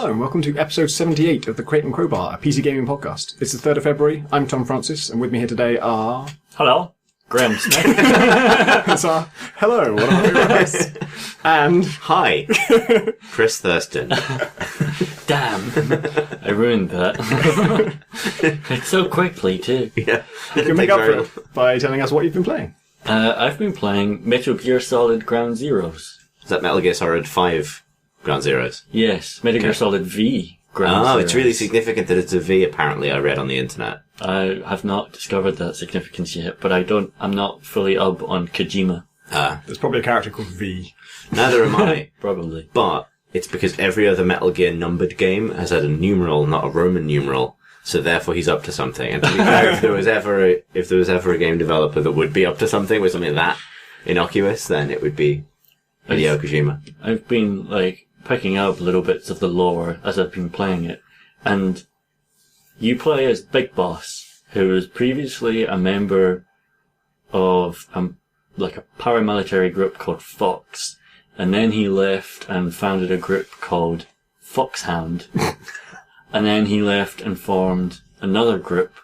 Hello and welcome to episode 78 of the Crate and Crowbar, a PC gaming podcast. It's the 3rd of February, I'm Tom Francis, and with me here today are... Hello, Graham Smith. Hello, one of our hosts. And... Hi, Chris Thurston. Damn, I ruined that. It's so quickly, too. Yeah. You can make up for it by telling us what you've been playing. I've been playing Metal Gear Solid Ground Zeroes. Is that Metal Gear Solid 5 Ground Zeroes? Yes, Metal Gear Solid V Ground Zeroes. Oh, it's really significant that it's a V, apparently, I read on the internet. I have not discovered that significance yet, but I'm not fully up on Kojima. There's probably a character called V. Neither am I. Probably. But it's because every other Metal Gear numbered game has had a numeral, not a Roman numeral. So therefore he's up to something. And to be fair, if there was ever a game developer that would be up to something with something that innocuous, then it would be Hideo Kojima. I've been, picking up little bits of the lore as I've been playing it. And you play as Big Boss, who was previously a member of, a paramilitary group called Fox. And then he left and founded a group called Foxhound. And then he left and formed another group.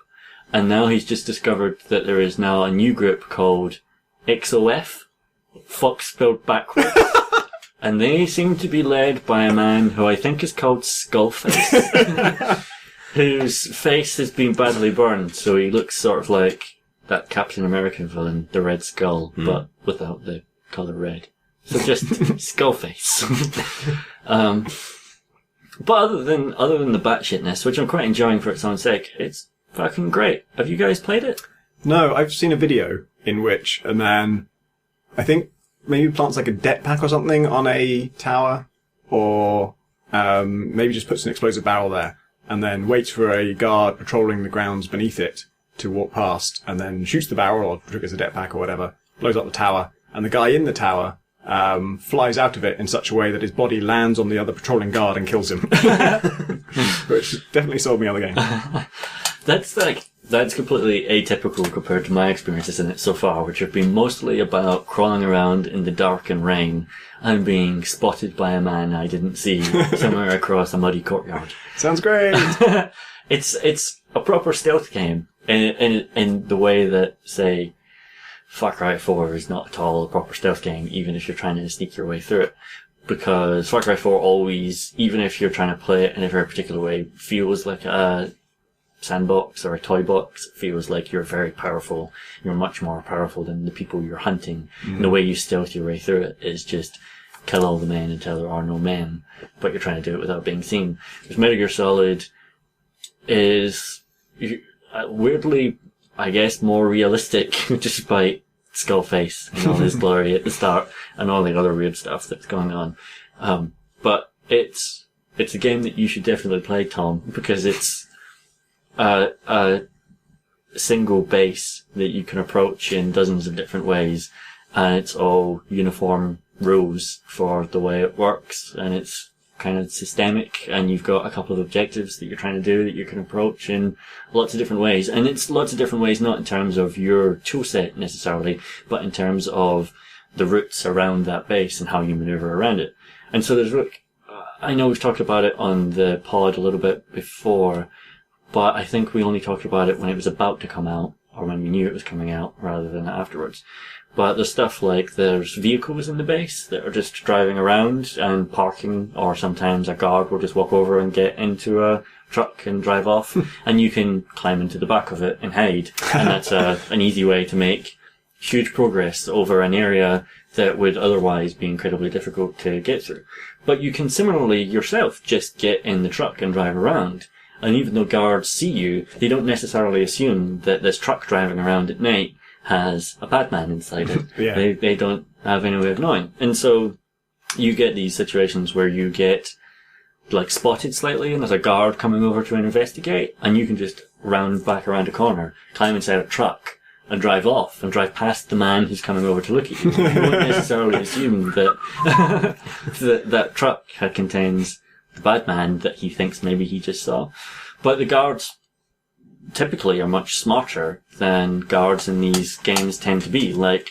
And now he's just discovered that there is now a new group called XOF. Fox spelled backwards. And they seem to be led by a man who I think is called Skullface. Whose face has been badly burned, so he looks sort of like that Captain America villain, the Red Skull, but without the colour red. So just Skullface. But other than the batshitness, which I'm quite enjoying for its own sake, it's fucking great. Have you guys played it? No, I've seen a video in which a man, I think, maybe plants like a det pack or something on a tower, or maybe just puts an explosive barrel there, and then waits for a guard patrolling the grounds beneath it to walk past, and then shoots the barrel or triggers a det pack or whatever, blows up the tower, and the guy in the tower flies out of it in such a way that his body lands on the other patrolling guard and kills him. Which definitely sold me on the game. That's completely atypical compared to my experiences in it so far, which have been mostly about crawling around in the dark and rain and being spotted by a man I didn't see somewhere across a muddy courtyard. Sounds great! It's a proper stealth game in the way that, say, Far Cry 4 is not at all a proper stealth game, even if you're trying to sneak your way through it. Because Far Cry 4 always, even if you're trying to play it in a very particular way, feels like a sandbox or a toy box. It feels like you're very powerful. You're much more powerful than the people you're hunting. And the way you stealth your way through it is just kill all the men until there are no men. But you're trying to do it without being seen. Whereas Metal Gear Solid is weirdly, I guess, more realistic, despite Skullface and all his glory at the start and all the other weird stuff that's going on. But it's a game that you should definitely play, Tom, because it's a single base that you can approach in dozens of different ways, and it's all uniform rules for the way it works, and it's kind of systemic, and you've got a couple of objectives that you're trying to do that you can approach in lots of different ways. And it's lots of different ways, not in terms of your tool set necessarily, but in terms of the routes around that base and how you maneuver around it. And so I know we've talked about it on the pod a little bit before, but I think we only talked about it when it was about to come out, or when we knew it was coming out, rather than afterwards. But there's stuff like there's vehicles in the base that are just driving around and parking, or sometimes a guard will just walk over and get into a truck and drive off, and you can climb into the back of it and hide. And that's an easy way to make huge progress over an area that would otherwise be incredibly difficult to get through. But you can similarly yourself just get in the truck and drive around. And even though guards see you, they don't necessarily assume that this truck driving around at night has a bad man inside it. Yeah. They don't have any way of knowing. And so you get these situations where you get spotted slightly and there's a guard coming over to investigate, and you can just round back around a corner, climb inside a truck and drive off and drive past the man who's coming over to look at you. You won't necessarily assume that that truck contains the bad man that he thinks maybe he just saw. But the guards typically are much smarter than guards in these games tend to be. Like,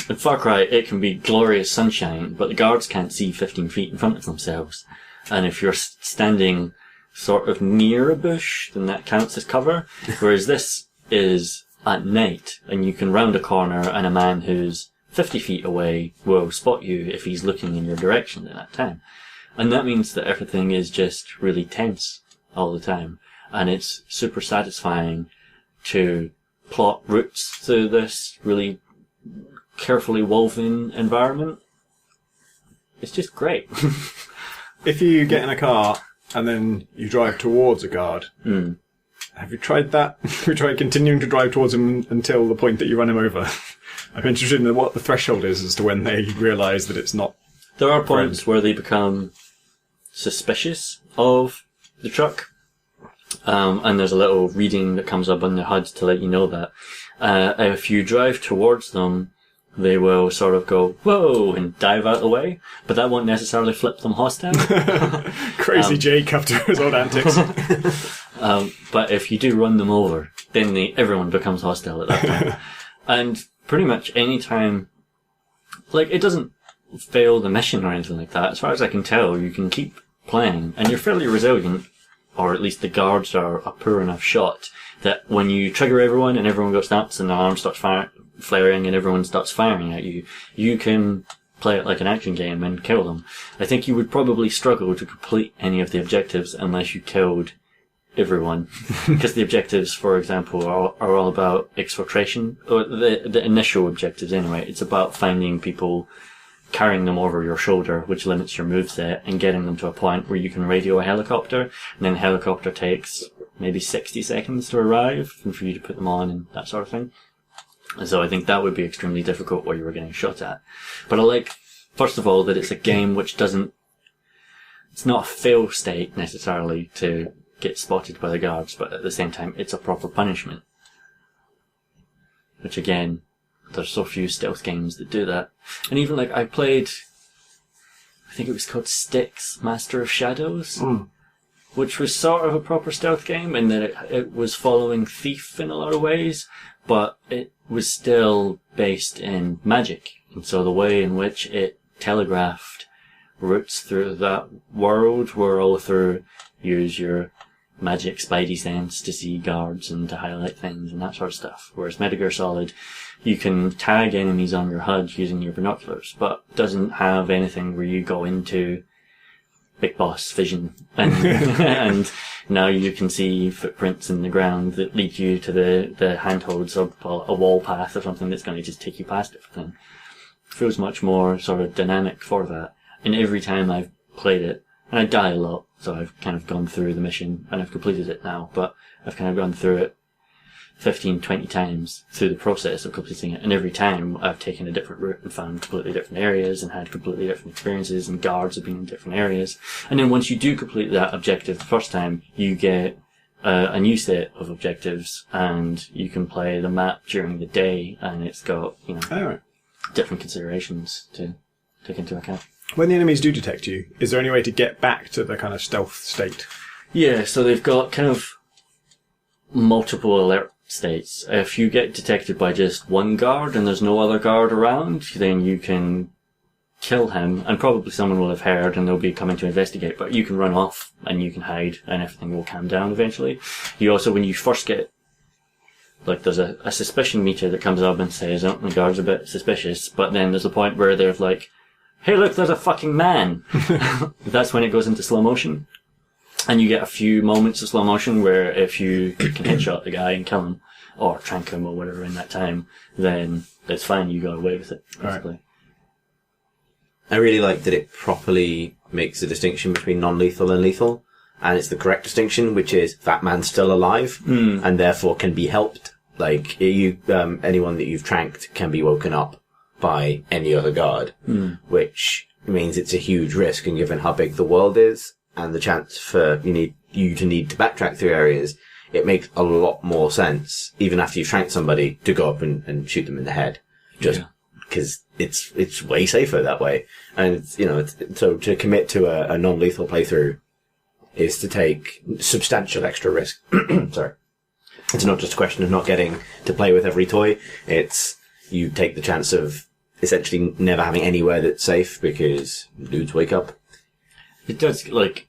in Far Cry, it can be glorious sunshine, but the guards can't see 15 feet in front of themselves. And if you're standing sort of near a bush, then that counts as cover. Whereas this is at night, and you can round a corner, and a man who's 50 feet away will spot you if he's looking in your direction at that time. And that means that everything is just really tense all the time. And it's super satisfying to plot routes through this really carefully woven environment. It's just great. If you get in a car and then you drive towards a guard, have you tried that? Have you tried continuing to drive towards him until the point that you run him over? I'm interested in what the threshold is as to when they realise that it's not. There are points where they become suspicious of the truck. And there's a little reading that comes up on the HUD to let you know that. If you drive towards them, they will sort of go, whoa, and dive out of the way, but that won't necessarily flip them hostile. Crazy Jake after his old antics. But if you do run them over, then everyone becomes hostile at that point. And pretty much any time, like, it doesn't fail the mission or anything like that. As far as I can tell, you can keep playing, and you're fairly resilient, or at least the guards are a poor enough shot that when you trigger everyone and everyone goes nuts and the alarm starts flaring and everyone starts firing at you, you can play it like an action game and kill them. I think you would probably struggle to complete any of the objectives unless you killed everyone. Because the objectives, for example, are all about exfiltration, or the initial objectives anyway. It's about finding people, carrying them over your shoulder, which limits your moveset, and getting them to a point where you can radio a helicopter, and then the helicopter takes maybe 60 seconds to arrive, and for you to put them on and that sort of thing. And so I think that would be extremely difficult while you were getting shot at. But I like, first of all, that it's a game which it's not a fail state necessarily to get spotted by the guards, but at the same time, it's a proper punishment. Which again, there's so few stealth games that do that. And even like I played, I think it was called Styx, Master of Shadows, which was sort of a proper stealth game in that it was following Thief in a lot of ways, but it was still based in magic. And so the way in which it telegraphed routes through that world were all through use your magic spidey sense to see guards and to highlight things and that sort of stuff. Whereas Metal Gear Solid, you can tag enemies on your HUD using your binoculars, but doesn't have anything where you go into Big Boss vision and and now you can see footprints in the ground that lead you to the handholds of a wall path or something that's going to just take you past everything. It feels much more sort of dynamic for that. And every time I've played it, and I die a lot, so I've kind of gone through the mission, and I've completed it now, but I've kind of gone through it 15, 20 times through the process of completing it, and every time I've taken a different route and found completely different areas and had completely different experiences, and guards have been in different areas. And then once you do complete that objective the first time, you get a new set of objectives, and you can play the map during the day, and it's got, different considerations to take into account. When the enemies do detect you, is there any way to get back to the kind of stealth state? Yeah, so they've got kind of multiple alert states. If you get detected by just one guard and there's no other guard around, then you can kill him, and probably someone will have heard and they'll be coming to investigate, but you can run off and you can hide and everything will calm down eventually. You also, when you first get, like, there's a suspicion meter that comes up and says, oh, the guard's a bit suspicious, but then there's a point where they're like, hey look, there's a fucking man! That's when it goes into slow motion. And you get a few moments of slow motion where if you can headshot the guy and kill him, or trank him or whatever in that time, then it's fine, you got away with it, basically. Right. I really like that it properly makes a distinction between non-lethal and lethal, and it's the correct distinction, which is that man's still alive, and therefore can be helped. Like, anyone that you've tranked can be woken up by any other guard, which means it's a huge risk, and given how big the world is, and the chance for you to need to backtrack through areas, it makes a lot more sense, even after you've tranked somebody, to go up and shoot them in the head. Just because it's way safer that way. And, so to commit to a non-lethal playthrough is to take substantial extra risk. Sorry. It's not just a question of not getting to play with every toy. It's, you take the chance of essentially never having anywhere that's safe because dudes wake up. It does, like,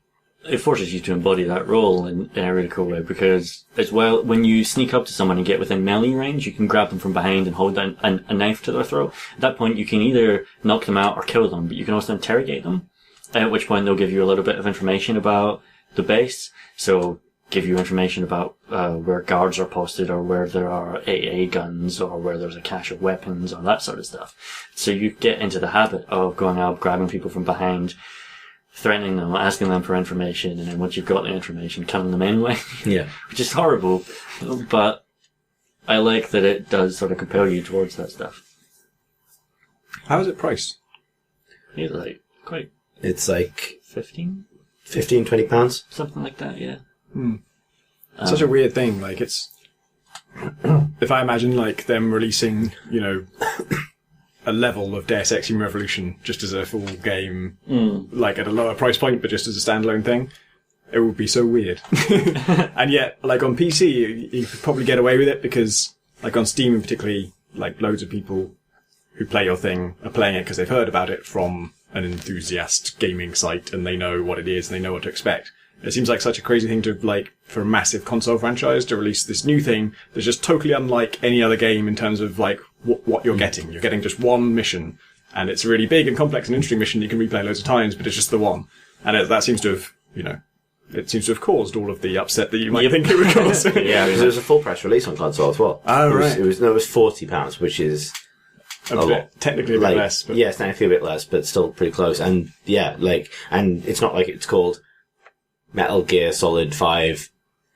it forces you to embody that role in a really cool way, because as well, when you sneak up to someone and get within melee range, you can grab them from behind and hold down a knife to their throat. At that point, you can either knock them out or kill them, but you can also interrogate them, at which point they'll give you a little bit of information about the base. So, give you information about where guards are posted, or where there are AA guns, or where there's a cache of weapons, or that sort of stuff. So you get into the habit of going out, grabbing people from behind, threatening them, asking them for information, and then once you've got the information, killing them anyway. Yeah. Which is horrible, but I like that it does sort of compel you towards that stuff. How is it priced? It's like, quite It's like 15? 15, 20 pounds. Something like that, yeah. Such a weird thing. Like, it's... if I imagine, like, them releasing, you know, a level of Deus Ex Human Revolution just as a full game, like, at a lower price point, but just as a standalone thing, it would be so weird. And yet, like, on PC, you could probably get away with it because, like, on Steam in particularly, like, loads of people who play your thing are playing it because they've heard about it from an enthusiast gaming site and they know what it is and they know what to expect. It seems like such a crazy thing to, like, for a massive console franchise to release this new thing that's just totally unlike any other game in terms of, like, what you're getting. You're getting just one mission, and it's a really big and complex and interesting mission you can replay loads of times, but it's just the one. And that seems to have, you know, it seems to have caused all of the upset that you might think it would cause. Yeah, because it was a full price release on console as well. Oh, right. It was £40, which is a lot. Technically a bit less. But... yeah, it's technically a bit less, but still pretty close. And yeah, like, and it's not like it's called Metal Gear Solid 5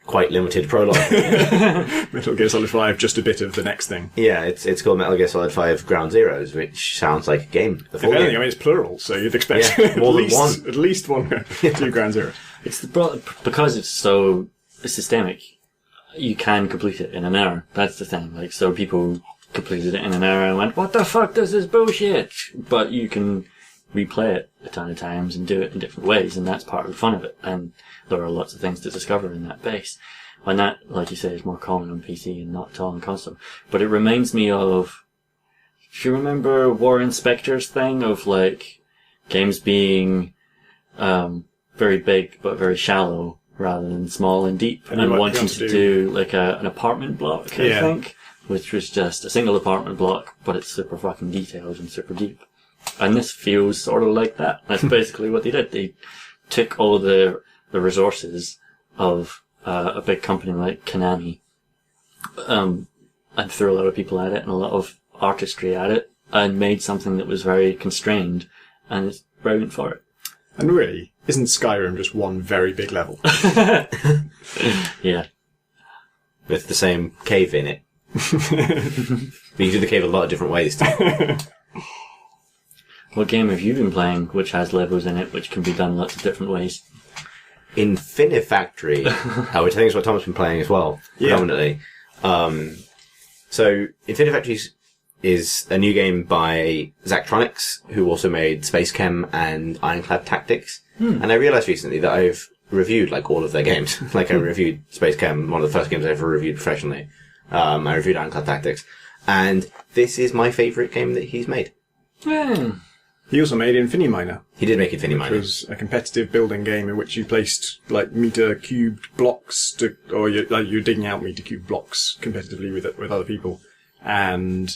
quite limited prologue. Metal Gear Solid 5, just a bit of the next thing. Yeah, it's called Metal Gear Solid 5 Ground Zeroes, which sounds like a game. The full if anything, game. I mean, it's plural, so you'd expect more than one. At least one, 2 Ground Zeroes. It's because it's so systemic, you can complete it in an hour. That's the thing. Like, so people completed it in an hour and went, "What the fuck? This is bullshit." But you can replay it a ton of times and do it in different ways, and that's part of the fun of it. And there are lots of things to discover in that base. And that, like you say, is more common on PC and not at all on console. But it reminds me of, if you remember War Inspector's thing of, like, games being very big but very shallow rather than small and deep, and wanting to do like an apartment block, I think, which was just a single apartment block, but it's super fucking detailed and super deep. And this feels sort of like that. That's basically what they did. They took all the resources of a big company like Konami, and threw a lot of people at it and a lot of artistry at it, and made something that was very constrained, and it's brilliant for it. And really, isn't Skyrim just one very big level? Yeah. With the same cave in it. But you do the cave a lot of different ways too. What game have you been playing which has levels in it which can be done lots of different ways? Infinifactory, which I think is what Tom's been playing as well, predominantly. So Infinifactory is a new game by Zachtronics, who also made Space Chem and Ironclad Tactics. And I realised recently that I've reviewed like all of their games. Like I reviewed Space Chem, one of the first games I ever reviewed professionally. I reviewed Ironclad Tactics, and this is my favourite game that he's made. He also made Infiniminer. He did make Infiniminer. Which was a competitive building game in which you placed like meter cubed blocks you're digging out meter cubed blocks competitively with other people. And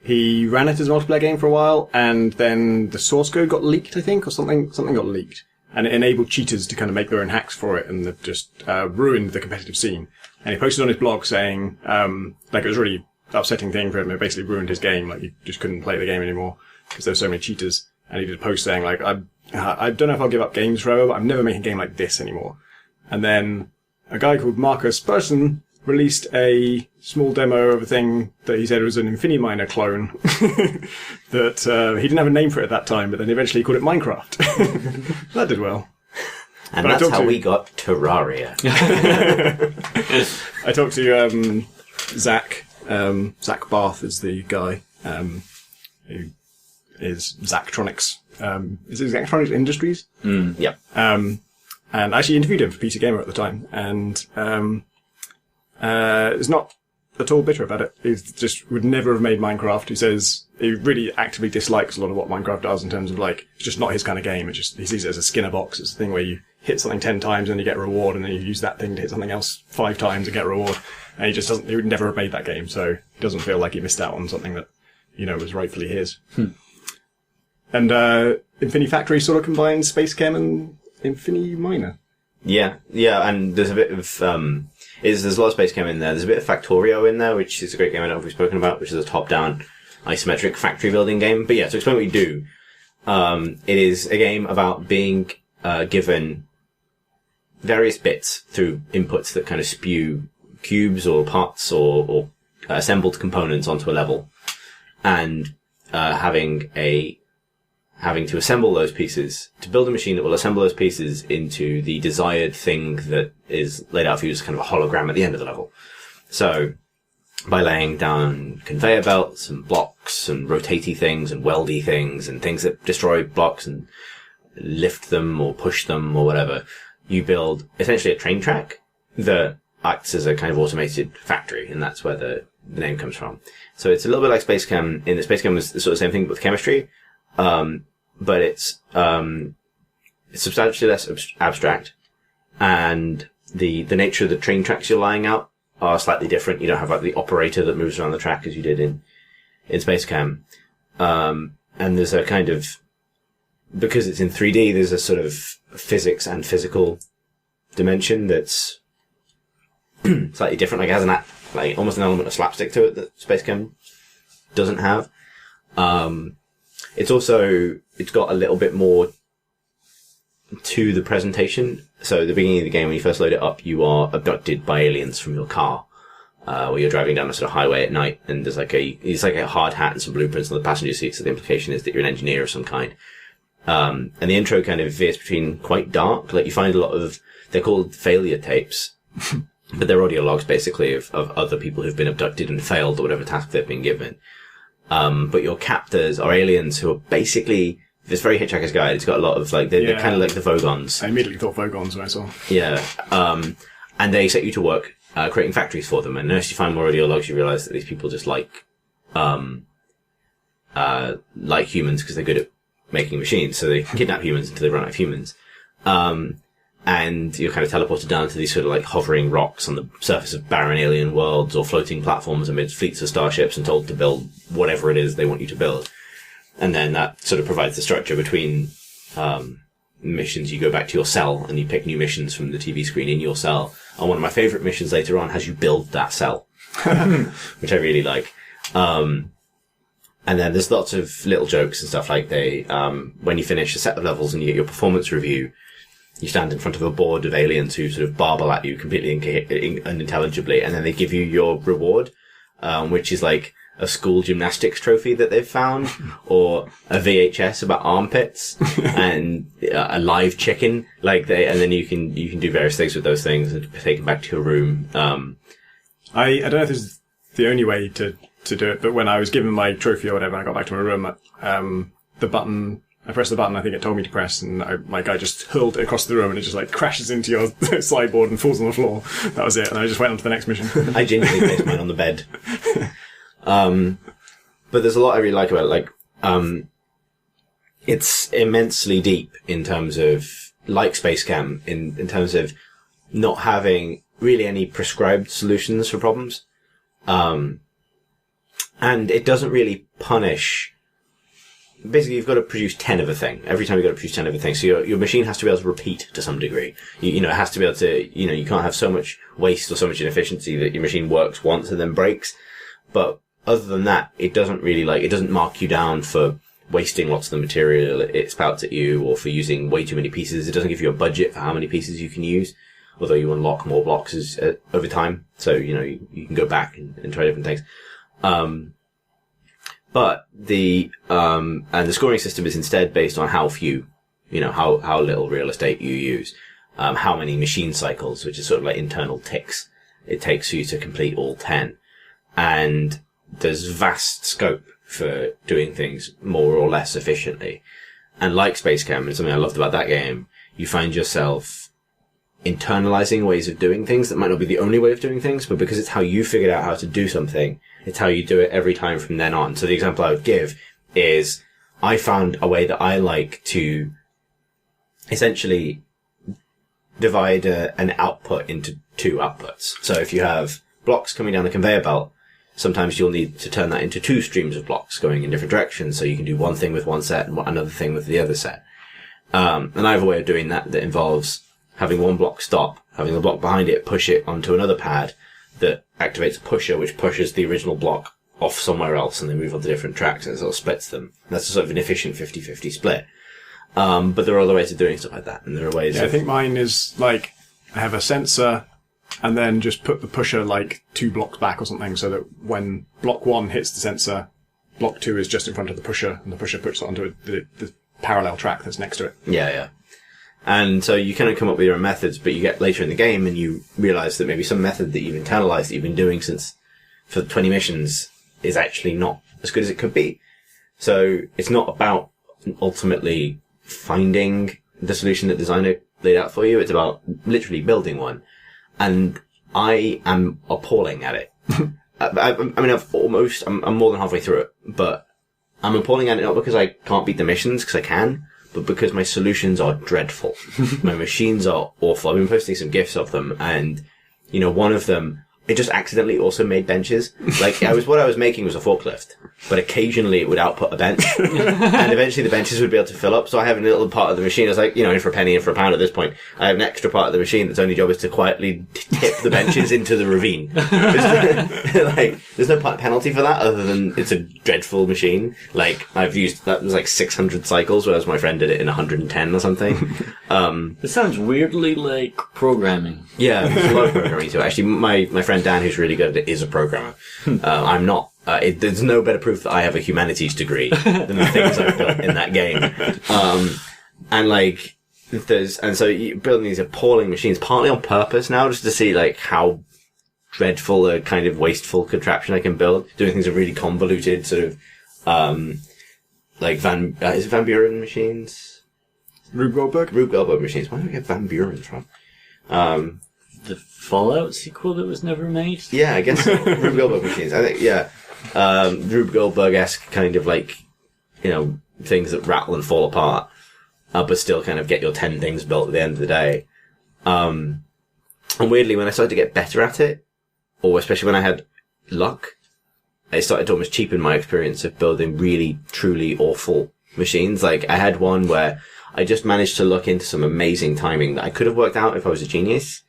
he ran it as a multiplayer game for a while, and then the source code got leaked, I think, or something got leaked. And it enabled cheaters to kind of make their own hacks for it, and that just ruined the competitive scene. And he posted on his blog saying, like, it was a really upsetting thing for him. It basically ruined his game. Like, he just couldn't play the game anymore because there were so many cheaters. And he did a post saying, like, I don't know if I'll give up games forever, but I'm never making a game like this anymore. And then a guy called Marcus Persson released a small demo of a thing that he said was an Infiniminer clone that he didn't have a name for it at that time, but then eventually he called it Minecraft. That did well. And but that's how we got Terraria. I talked to Zach. Zach Barth is the guy who is Zachtronics. Is it Zachtronics Industries? Yep. And I actually interviewed him for PC Gamer at the time, and is not at all bitter about it. He just would never have made Minecraft. He says he really actively dislikes a lot of what Minecraft does in terms of like, it's just not his kind of game. It's just, he sees it as a Skinner box. It's a thing where you hit something 10 times and you get a reward, and then you use that thing to hit something else 5 times and get a reward. And he just doesn't, he would never have made that game, so he doesn't feel like he missed out on something that, was rightfully his. And, Infinifactory sort of combines Space Chem and Infiniminer. Yeah, and there's a bit of, there's a lot of Space Chem in there. There's a bit of Factorio in there, which is a great game I don't know if we've spoken about, which is a top-down isometric factory building game. But yeah, to explain what you do, it is a game about being, given various bits through inputs that kind of spew cubes or parts or assembled components onto a level, and having to assemble those pieces to build a machine that will assemble those pieces into the desired thing that is laid out for you as kind of a hologram at the end of the level. So by laying down conveyor belts and blocks and rotatey things and weldy things and things that destroy blocks and lift them or push them or whatever, you build essentially a train track that acts as a kind of automated factory, and that's where the name comes from. So it's a little bit like Space Chem, in that Space Chem was the sort of same thing but with chemistry, but it's substantially less abstract, and the nature of the train tracks you're laying out are slightly different. You don't have like the operator that moves around the track as you did in Space Chem. And there's a kind of, because it's in 3D, there's a sort of physics and physical dimension that's slightly different. Like it has like almost an element of slapstick to it that Space Chem doesn't have. It's got a little bit more to the presentation. So at the beginning of the game, when you first load it up, you are abducted by aliens from your car, where you're driving down a sort of highway at night, and there's it's like a hard hat and some blueprints on the passenger seat. So the implication is that you're an engineer of some kind. And the intro kind of veers between quite dark. Like you find a lot of, they're called failure tapes, but they're audio logs basically of other people who've been abducted and failed or whatever task they've been given. But your captors are aliens who are basically, it's very Hitchhiker's Guide. It's got a lot of they're kind of like the Vogons. I immediately thought Vogons when I saw. Yeah. And they set you to work, creating factories for them. And as you find more audio logs, you realize that these people just like humans because they're good at making machines. So they kidnap humans until they run out of humans. And you're kind of teleported down to these sort of like hovering rocks on the surface of barren alien worlds or floating platforms amidst fleets of starships and told to build whatever it is they want you to build. And then that sort of provides the structure between missions. You go back to your cell and you pick new missions from the TV screen in your cell. And one of my favorite missions later on has you build that cell, which I really like. And then there's lots of little jokes and stuff like when you finish a set of levels and you get your performance review, you stand in front of a board of aliens who sort of barble at you completely unintelligibly, and then they give you your reward, which is like a school gymnastics trophy that they've found, or a VHS about armpits, and a live chicken, and then you can do various things with those things and take them back to your room. I don't know if this is the only way to do it, but when I was given my trophy or whatever, I got back to my room, I pressed the button I think it told me to press, and my guy just hurled it across the room, and it just crashes into your sideboard and falls on the floor. That was it, and I just went on to the next mission. I genuinely placed mine on the bed. But there's a lot I really like about it. It's immensely deep in terms of, like Space Chem, in terms of not having really any prescribed solutions for problems. And it doesn't really punish. Basically, you've got to produce 10 of a thing. Every time you've got to produce 10 of a thing. So your machine has to be able to repeat to some degree. It has to be able to, you can't have so much waste or so much inefficiency that your machine works once and then breaks. But other than that, it doesn't really it doesn't mark you down for wasting lots of the material it spouts at you, or for using way too many pieces. It doesn't give you a budget for how many pieces you can use, although you unlock more blocks over time. So, you can go back and try different things. But the scoring system is instead based on how few, how little real estate you use, how many machine cycles, which is sort of like internal ticks, it takes for you to complete all 10. And there's vast scope for doing things more or less efficiently. And like Space Chem, and something I loved about that game, you find yourself internalizing ways of doing things that might not be the only way of doing things, but because it's how you figured out how to do something, It's how you do it every time from then on. So the example I would give is I found a way that I like to essentially divide an output into two outputs. So if you have blocks coming down the conveyor belt, sometimes you'll need to turn that into two streams of blocks going in different directions. So you can do one thing with one set and another thing with the other set. And I have a way of doing that involves having one block stop, having the block behind it push it onto another pad that activates a pusher, which pushes the original block off somewhere else, and they move on to different tracks, and it sort of splits them. That's a sort of an efficient 50-50 split. But there are other ways of doing stuff like that, and there are ways I think mine is, like, I have a sensor, and then just put the pusher, like, 2 blocks back or something, so that when block 1 hits the sensor, block 2 is just in front of the pusher, and the pusher puts it onto the parallel track that's next to it. Yeah. And so you kind of come up with your own methods, but you get later in the game and you realize that maybe some method that you've internalized that you've been doing for 20 missions is actually not as good as it could be. So it's not about ultimately finding the solution that designer laid out for you. It's about literally building one. And I am appalling at it. I'm more than halfway through it, but I'm appalling at it not because I can't beat the missions, because I can, but because my solutions are dreadful. My machines are awful. I've been posting some GIFs of them, and, one of them, it just accidentally also made benches. Like, what I was making was a forklift, but occasionally it would output a bench, and eventually the benches would be able to fill up. So I have a little part of the machine. It's like, in for a penny, in for a pound at this point. I have an extra part of the machine that's only job is to quietly tip the benches into the ravine. There's no penalty for that other than it's a dreadful machine. Like, that was like 600 cycles, whereas my friend did it in 110 or something. It sounds weirdly like programming. Yeah, there's a lot of programming too. Actually, my friend Dan, who's really good at it, is a programmer. I'm not. There's no better proof that I have a humanities degree than the things I've built in that game. So you're building these appalling machines, partly on purpose now, just to see how dreadful a kind of wasteful contraption I can build, doing things that are really convoluted, sort of, is it Van Buren machines? Rube Goldberg machines. Where do I get Van Buren from? The Fallout sequel that was never made? Yeah, I guess so. Rube Goldberg machines. I think, yeah. Rube Goldberg-esque kind of things that rattle and fall apart, but still kind of get your 10 things built at the end of the day. And weirdly, when I started to get better at it, or especially when I had luck, it started to almost cheapen my experience of building really, truly awful machines. Like, I had one where I just managed to look into some amazing timing that I could have worked out if I was a genius,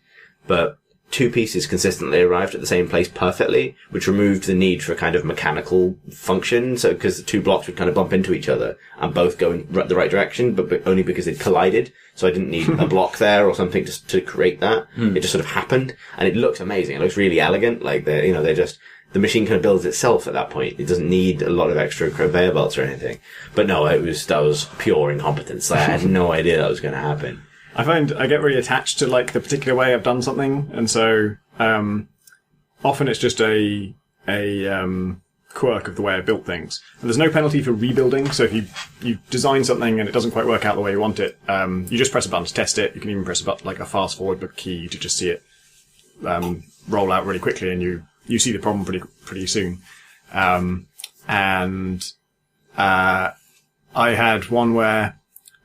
but 2 pieces consistently arrived at the same place perfectly, which removed the need for a kind of mechanical function. So, because the 2 blocks would kind of bump into each other and both go in the right direction, but only because they'd collided. So I didn't need a block there or something to create that. It just sort of happened, and it looks amazing. It looks really elegant. Like the machine kind of builds itself at that point. It doesn't need a lot of extra conveyor belts or anything. But no, that was pure incompetence. Like, I had no idea that was going to happen. I find I get really attached to the particular way I've done something, and so often it's just a quirk of the way I built things. And there's no penalty for rebuilding. So if you design something and it doesn't quite work out the way you want it, you just press a button to test it. You can even press a button a fast forward key to just see it roll out really quickly, and you see the problem pretty soon. I had one where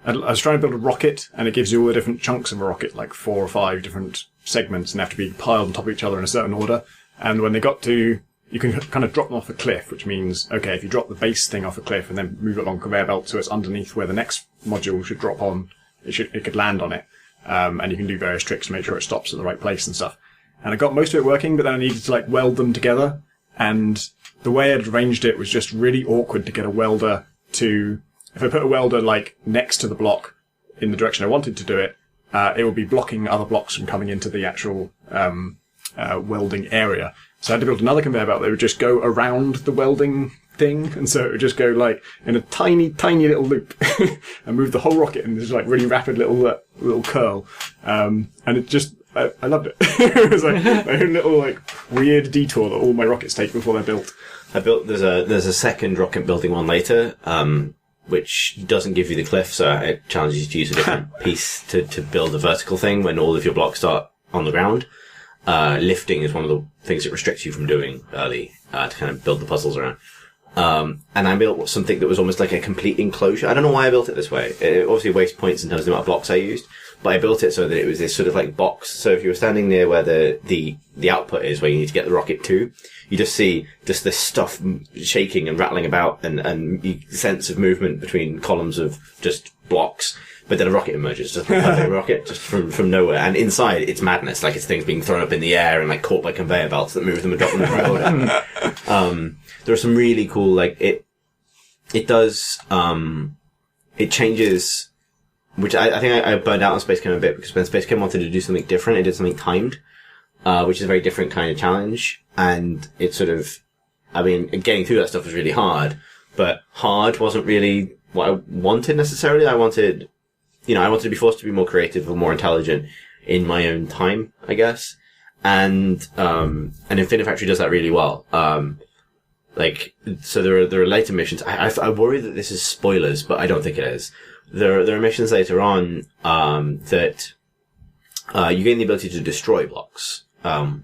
I was trying to build a rocket, and it gives you all the different chunks of a rocket, like 4 or 5 different segments, and they have to be piled on top of each other in a certain order. And when they got to, you can kind of drop them off a cliff, which means, okay, if you drop the base thing off a cliff and then move it along a conveyor belt so it's underneath where the next module should drop on, it could land on it. And you can do various tricks to make sure it stops at the right place and stuff. And I got most of it working, but then I needed to weld them together. And the way I'd arranged it was just really awkward to get a welder to, if I put a welder next to the block in the direction I wanted to do it, it would be blocking other blocks from coming into the actual welding area. So I had to build another conveyor belt that would just go around the welding thing, and so it would just go in a tiny, tiny little loop and move the whole rocket in this really rapid little curl. And it just, I loved it. It was my own little weird detour that all my rockets take before they're built. There's a second rocket building one later, which doesn't give you the cliff, so it challenges you to use a different piece to build a vertical thing when all of your blocks start on the ground. lifting is one of the things it restricts you from doing early, to kind of build the puzzles around. And I built something that was almost like a complete enclosure. I don't know why I built it this way. It obviously wastes points in terms of the amount of blocks I used, but I built it so that it was this sort of like box. So if you were standing near where the output is, where you need to get the rocket to, you just see just this stuff shaking and rattling about, and you sense of movement between columns of just blocks. But then a rocket emerges, just a perfect rocket, just from nowhere. And inside, it's madness. Like, it's things being thrown up in the air and, like, caught by conveyor belts that move them and drop them in the right order. There are some really cool, like, it does, it changes, which I think I burned out on Space Chem a bit, because when Space Chem wanted to do something different, it did something timed, which is a very different kind of challenge. And it sort of, I mean, getting through that stuff was really hard, but hard wasn't really what I wanted necessarily. I wanted to be forced to be more creative or more intelligent in my own time, I guess. And Infinifactory does that really well. So there are later missions. I worry that this is spoilers, but I don't think it is. There are missions later on, that, you gain the ability to destroy blocks,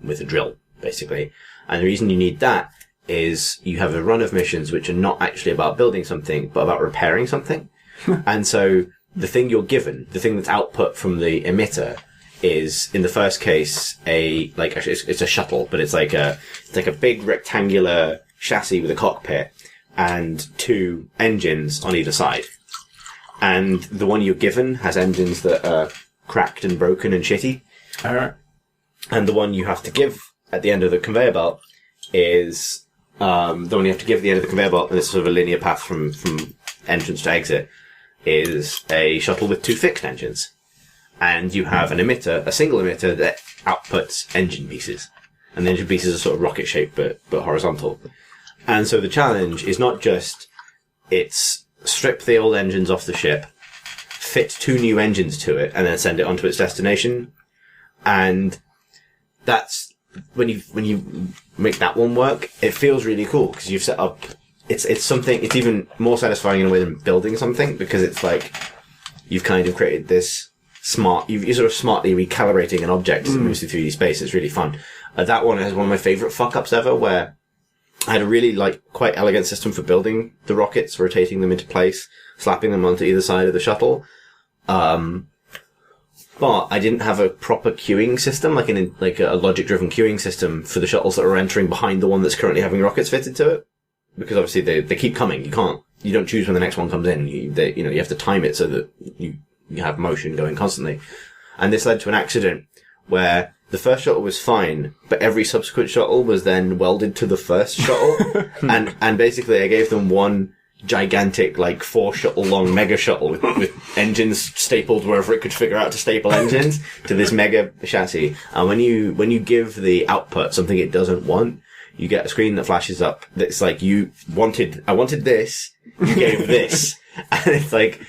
with a drill, basically. And the reason you need that is you have a run of missions which are not actually about building something, but about repairing something. And so, the thing you're given, the thing that's output from the emitter, is in the first case it's a shuttle, but it's like a big rectangular chassis with a cockpit and 2 engines on either side. And the one you're given has engines that are cracked and broken and shitty. Alright. And the one you have to give at the end of the conveyor belt is the one you have to give at the end of the conveyor belt, and it's sort of a linear path from entrance to exit, is a shuttle with 2 fixed engines. And you have an emitter, a single emitter that outputs engine pieces. And the engine pieces are sort of rocket shaped but horizontal. And so the challenge is not just, it's strip the old engines off the ship, fit 2 new engines to it, and then send it onto its destination. And that's, when you make that one work, it feels really cool, because you've set up, it's something, it's even more satisfying in a way than building something, because it's like, you've kind of created this you're sort of smartly recalibrating an object as it moves through 3D space. It's really fun. That one has one of my favorite fuck-ups ever, where I had a really, quite elegant system for building the rockets, rotating them into place, slapping them onto either side of the shuttle. But I didn't have a proper queuing system, a logic-driven queuing system for the shuttles that are entering behind the one that's currently having rockets fitted to it. Because obviously they keep coming. You don't choose when the next one comes in. You have to time it so that you have motion going constantly. And this led to an accident where the first shuttle was fine, but every subsequent shuttle was then welded to the first shuttle. and basically I gave them one gigantic, 4 shuttle long mega shuttle with engines stapled wherever it could figure out to staple engines to this mega chassis. And when you give the output something it doesn't want, you get a screen that flashes up that's like, I wanted this, you gave this. And it's like,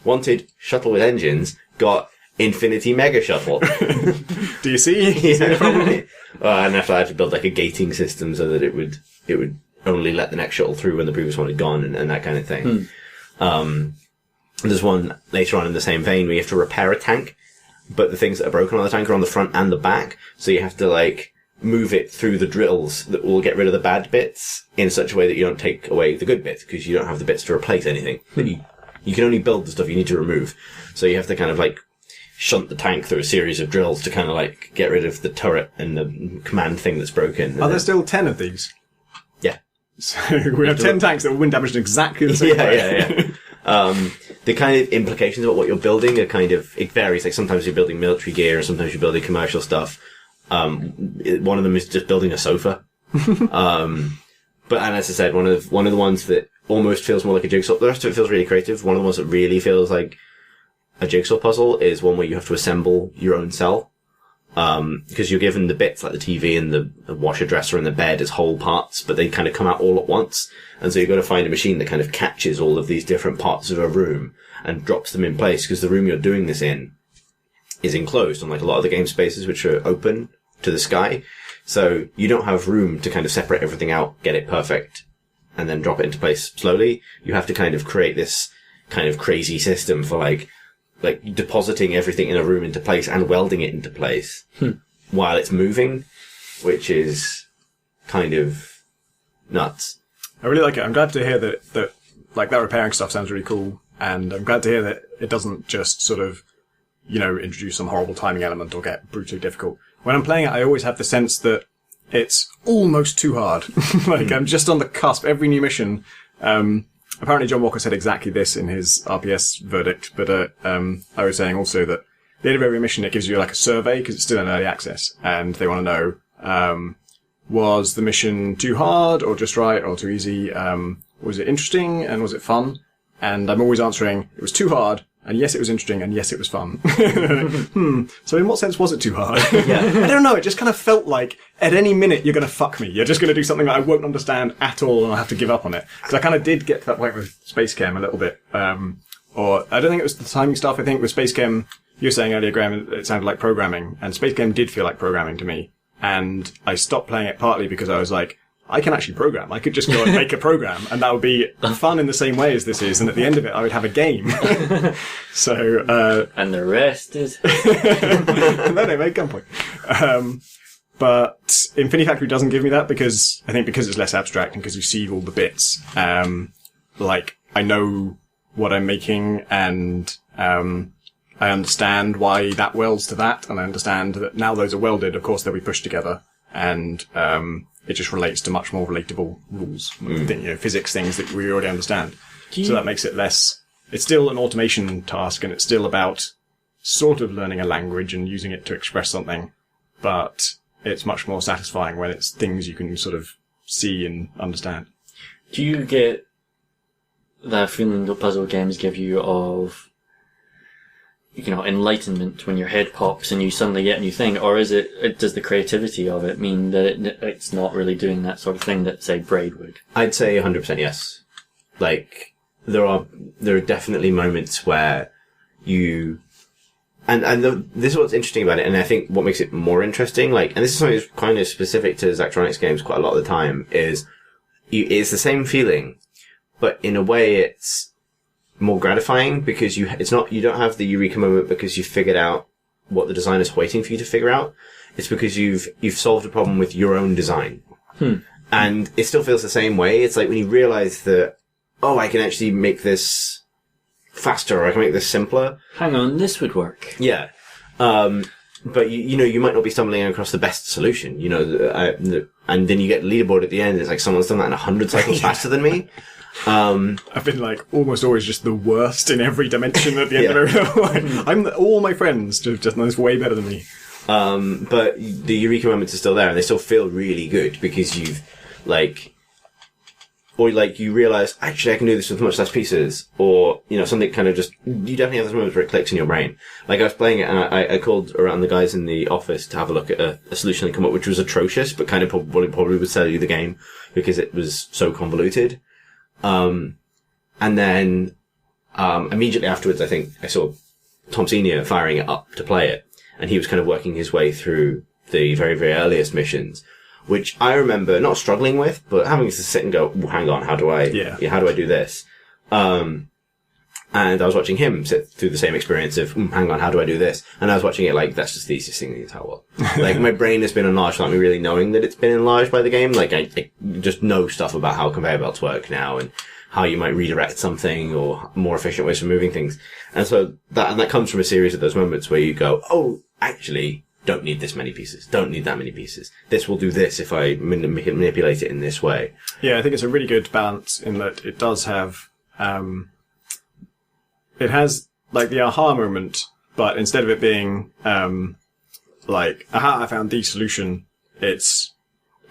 wanted shuttle with engines, got Infinity Mega Shuttle. Do you see? Yeah, probably. And after I had to build a gating system so that it would only let the next shuttle through when the previous one had gone and that kind of thing. There's one later on in the same vein where you have to repair a tank, but the things that are broken on the tank are on the front and the back, so you have to move it through the drills that will get rid of the bad bits in such a way that you don't take away the good bits, because you don't have the bits to replace anything. That you can only build the stuff you need to remove. So you have to kind of shunt the tank through a series of drills to kind of get rid of the turret and the command thing that's broken. Are there still 10 of these? Yeah. So we have 10 tanks that were wind damaged in exactly the same way. Yeah. The kind of implications about what you're building are it varies. Sometimes you're building military gear, and sometimes you're building commercial stuff. One of them is just building a sofa. But as I said, one of the ones that almost feels more like a jigsaw. The rest of it feels really creative. One of the ones that really feels like a jigsaw puzzle is one where you have to assemble your own cell. Because you're given the bits like the TV and the washer dresser and the bed as whole parts, but they kind of come out all at once. And so you've got to find a machine that kind of catches all of these different parts of a room and drops them in place, because the room you're doing this in is enclosed, unlike a lot of the game spaces which are open to the sky. So you don't have room to kind of separate everything out, get it perfect, and then drop it into place slowly. You have to kind of create this kind of crazy system for like depositing everything in a room into place and welding it into place. while it's moving, which is kind of nuts. I really like it. I'm glad to hear that like that repairing stuff sounds really cool, and I'm glad to hear that it doesn't just sort of, introduce some horrible timing element or get brutally difficult. When I'm playing it, I always have the sense that it's almost too hard. Like, I'm just on the cusp. Every new mission, apparently John Walker said exactly this in his RPS verdict, but I was saying also that the end of every mission, it gives you like a survey, because it's still in early access, and they want to know, was the mission too hard, or just right, or too easy? Was it interesting, and was it fun? And I'm always answering, it was too hard, and yes, it was interesting, and yes, it was fun. So in what sense was it too hard? I don't know, it just kind of felt like, at any minute, you're going to fuck me. You're just going to do something that I won't understand at all, and I'll have to give up on it. Because I kind of did get to that point with Space Chem a little bit. Or, I don't think it was the timing stuff, I think with Space Chem, you were saying earlier, Graham, it sounded like programming, and Space Chem did feel like programming to me. And I stopped playing it partly because I was like, I can actually program. I could just go and make a program, and that would be fun in the same way as this is. And at the end of it, I would have a game. So, and the rest is. and then I made gunpoint. But Infinifactory doesn't give me that because it's less abstract and because you see all the bits. Like, I know what I'm making, and I understand why that welds to that, and I understand that now those are welded, of course they'll be pushed together, and it just relates to much more relatable rules, physics things that we already understand. So that makes it less. It's still an automation task, and it's still about sort of learning a language and using it to express something, but it's much more satisfying when it's things you can sort of see and understand. Do you get that feeling that puzzle games give you of, enlightenment when your head pops and you suddenly get a new thing, or does the creativity of it mean that it's not really doing that sort of thing that, say, Braid would? I'd say 100% yes. Like, there are definitely moments where you, this is what's interesting about it, and I think what makes it more interesting, and this is something that's kind of specific to Zachtronics games quite a lot of the time, it's the same feeling, but in a way it's more gratifying because you don't have the eureka moment because you've figured out what the designer's waiting for you to figure out. It's because you've solved a problem with your own design. And it still feels the same way. It's like when you realize that, I can actually make this faster, or I can make this simpler. Hang on, this would work. Yeah. But you might not be stumbling across the best solution, and then you get leaderboard at the end. It's like someone's done that in 100 cycles faster than me. I've been almost always just the worst in every dimension at the end of every all my friends just know this way better than me. But the eureka moments are still there, and they still feel really good because you've you realize, actually I can do this with much less pieces, or something kind of just, you definitely have those moments where it clicks in your brain. Like, I was playing it and I called around the guys in the office to have a look at a solution they come up, which was atrocious, but kind of probably would sell you the game because it was so convoluted. And then, immediately afterwards, I think I saw Tom Senior firing it up to play it, and he was kind of working his way through the very, very earliest missions, which I remember not struggling with, but having to sit and go, hang on, how do I do this? And I was watching him sit through the same experience of, hang on, how do I do this? And I was watching it that's just the easiest thing in the entire world. My brain has been enlarged without me really knowing that it's been enlarged by the game. I just know stuff about how conveyor belts work now and how you might redirect something or more efficient ways of moving things. And so that comes from a series of those moments where you go, actually, don't need this many pieces. Don't need that many pieces. This will do this if I manipulate it in this way. Yeah, I think it's a really good balance in that it does have, it has the aha moment, but instead of it being aha, I found the solution, it's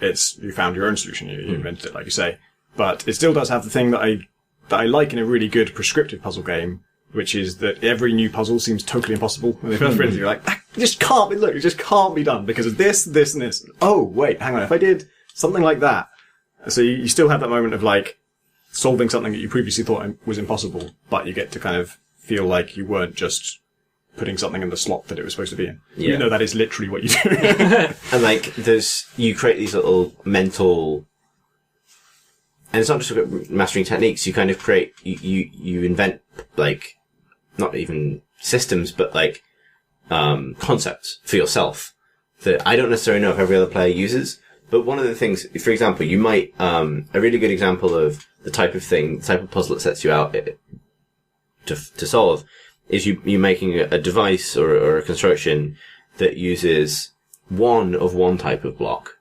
you found your own solution, you invented it, like you say. But it still does have the thing that I like in a really good prescriptive puzzle game, which is that every new puzzle seems totally impossible. When they first read it, you're like, it just can't be done because of this, this, and this. Oh, wait, hang on, if I did something like that. So you still have that moment of solving something that you previously thought was impossible, but you get to kind of feel like you weren't just putting something in the slot that it was supposed to be in. Yeah. Even though that is literally what you do. And you create these little mental, and it's not just about mastering techniques, you kind of create, you invent, not even systems, but concepts for yourself that I don't necessarily know if every other player uses. But one of the things, for example, you might, a really good example of the type of puzzle that sets you out to solve is you making a device or a construction that uses one type of block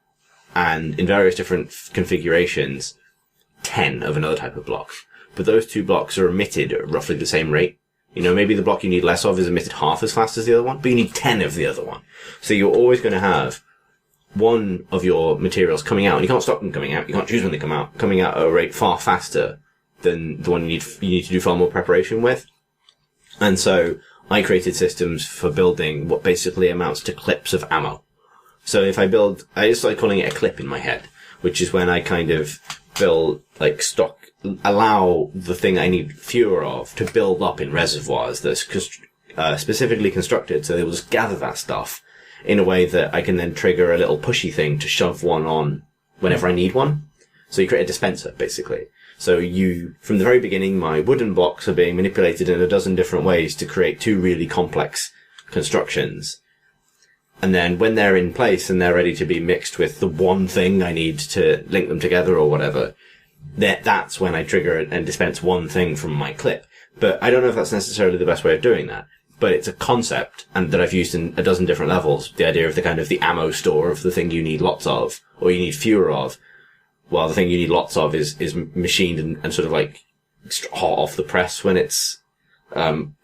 and in various different configurations, 10 of another type of block. But those two blocks are emitted at roughly the same rate. You know, maybe the block you need less of is emitted half as fast as the other one, but you need 10 of the other one. So you're always going to have one of your materials coming out, and you can't stop them coming out. You can't choose when they come out. Coming out at a rate far faster than the one you need to do far more preparation with. And so I created systems for building what basically amounts to clips of ammo. So if I just started calling it a clip in my head, which is when I kind of build, like, allow the thing I need fewer of to build up in reservoirs that's specifically constructed so they will just gather that stuff in a way that I can then trigger a little pushy thing to shove one on whenever I need one. So you create a dispenser, basically. So from the very beginning, my wooden blocks are being manipulated in a dozen different ways to create two really complex constructions. And then when they're in place and they're ready to be mixed with the one thing I need to link them together or whatever, that's when I trigger and dispense one thing from my clip. But I don't know if that's necessarily the best way of doing that. But it's a concept and that I've used in a dozen different levels. The idea of the kind of the ammo store of the thing you need lots of, or you need fewer of, while the thing you need lots of is machined and sort of like hot off the press when it's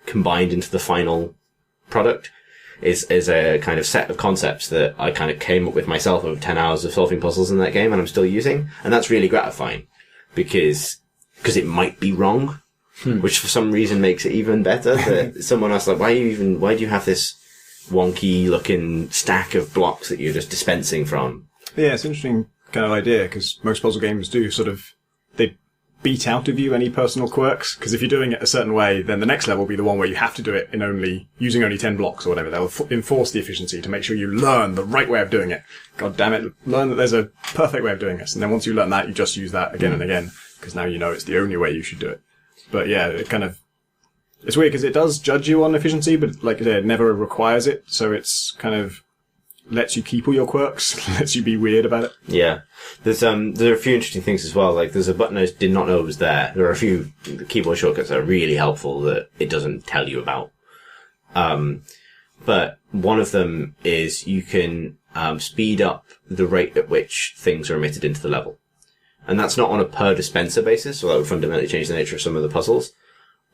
combined into the final product, is a kind of set of concepts that I kind of came up with myself over 10 hours of solving puzzles in that game, and I'm still using. And that's really gratifying because it might be wrong. Which for some reason makes it even better. That someone else like, why do you have this wonky looking stack of blocks that you're just dispensing from? Yeah, it's an interesting kind of idea because most puzzle games do they beat out of you any personal quirks. Because if you're doing it a certain way, then the next level will be the one where you have to do it using only 10 blocks or whatever. They'll enforce the efficiency to make sure you learn the right way of doing it. God damn it, learn that there's a perfect way of doing this. And then once you learn that, you just use that again and again because now you know it's the only way you should do it. But yeah, it's weird because it does judge you on efficiency, but like I said, it never requires it. So it's kind of lets you keep all your quirks, lets you be weird about it. Yeah. There are a few interesting things as well. Like there's a button I did not know was there. There are a few keyboard shortcuts that are really helpful that it doesn't tell you about. But one of them is you can, speed up the rate at which things are emitted into the level. And that's not on a per dispenser basis, so that would fundamentally change the nature of some of the puzzles.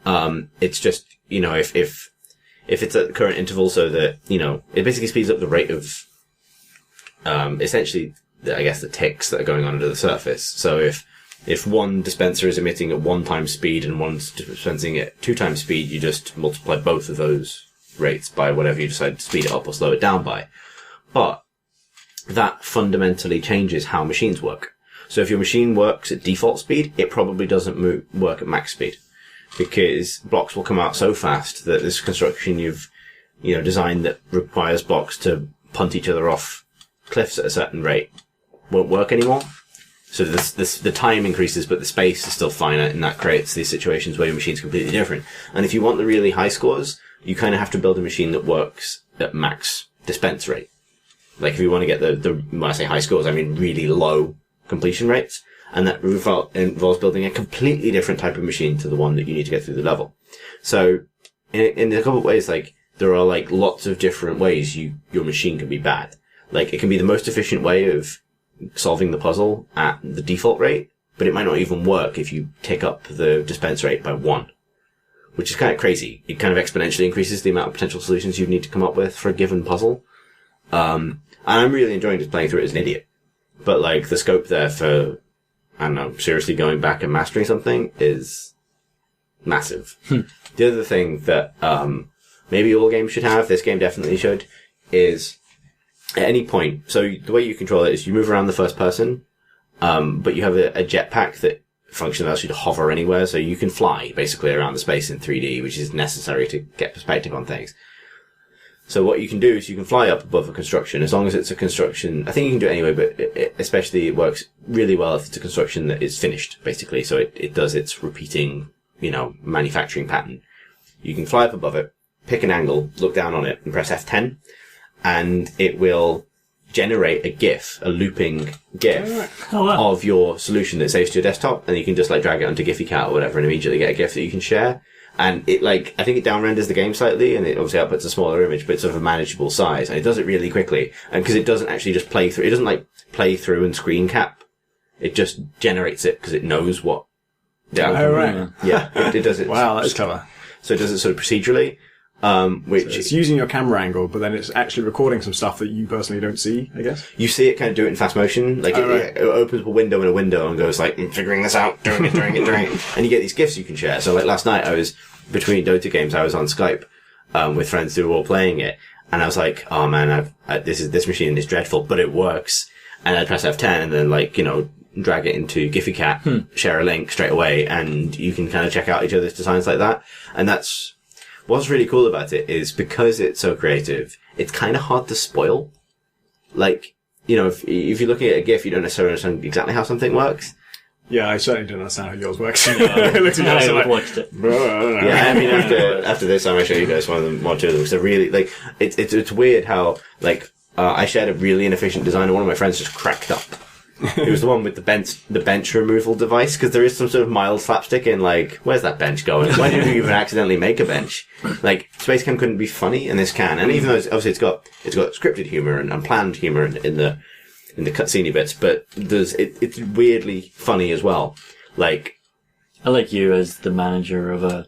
It's just, you know, if it's at the current interval so that, you know, it basically speeds up the rate of, essentially, I guess the ticks that are going on under the surface. So if one dispenser is emitting at 1 times speed and one's dispensing at 2 times speed, you just multiply both of those rates by whatever you decide to speed it up or slow it down by. But that fundamentally changes how machines work. So if your machine works at default speed, it probably doesn't work at max speed because blocks will come out so fast that this construction you've, you know, designed that requires blocks to punt each other off cliffs at a certain rate won't work anymore. So the time increases, but the space is still finite, and that creates these situations where your machine's completely different. And if you want the really high scores, you kind of have to build a machine that works at max dispense rate. Like if you want to get when I say high scores, I mean really low completion rates, and that involves building a completely different type of machine to the one that you need to get through the level. So, in a couple of ways, like, there are, like, lots of different ways your machine can be bad. Like, it can be the most efficient way of solving the puzzle at the default rate, but it might not even work if you tick up the dispense rate by 1. Which is kind of crazy. It kind of exponentially increases the amount of potential solutions you need to come up with for a given puzzle. And I'm really enjoying just playing through it as an idiot. But, like, the scope there for, I don't know, seriously going back and mastering something is massive. The other thing that maybe all games should have, this game definitely should, is at any point, so the way you control it is you move around the first person, but you have a jetpack that functions allows you to hover anywhere, so you can fly basically around the space in 3D, which is necessary to get perspective on things. So what you can do is you can fly up above a construction, as long as it's a construction. I think you can do it anyway, but especially it works really well if it's a construction that is finished, basically. So it does its repeating, you know, manufacturing pattern. You can fly up above it, pick an angle, look down on it, and press F10, and it will generate a GIF, a looping GIF Oh, wow. of your solution that saves to your desktop, and you can just like drag it onto GiphyCat or whatever and immediately get a GIF that you can share. And it like, I think it down renders the game slightly, and it obviously outputs a smaller image, but it's sort of a manageable size, and it does it really quickly. And because it doesn't actually just play through, it doesn't like play through and screen cap. It just generates it because it knows what. Oh, right. Yeah, it does it. Wow, that's clever. So it does it sort of procedurally, which So it's using your camera angle, but then it's actually recording some stuff that you personally don't see, I guess. you see it kind of do it in fast motion. Like it opens a window in a window and goes like, figuring this out, doing it. And you get these GIFs you can share. So like last night I was, between Dota games, I was on Skype, with friends who were all playing it. And I was like, oh man, this machine is dreadful, but it works. And I'd press F10 and then like, drag it into GiphyCat, share a link straight away, and you can kind of check out each other's designs like that. And that's what's really cool about it, is because it's so creative, it's kind of hard to spoil. Like, if you're looking at a GIF, you don't necessarily understand exactly how something works. Yeah, I certainly don't understand how yours works. I watched it. Yeah, I mean, after this, I'm going to show you guys one or two of them, because they're really, like, it's weird how, like, I shared a really inefficient design, and one of my friends just cracked up. It was the one with the bench removal device, because there is some sort of mild slapstick in, like, where's that bench going? Why did you even accidentally make a bench? Like, Space Cam couldn't be funny, and this can. And even though obviously it's got scripted humor and unplanned humor in the cutscene bits, but it's weirdly funny as well. Like, I like you as the manager of a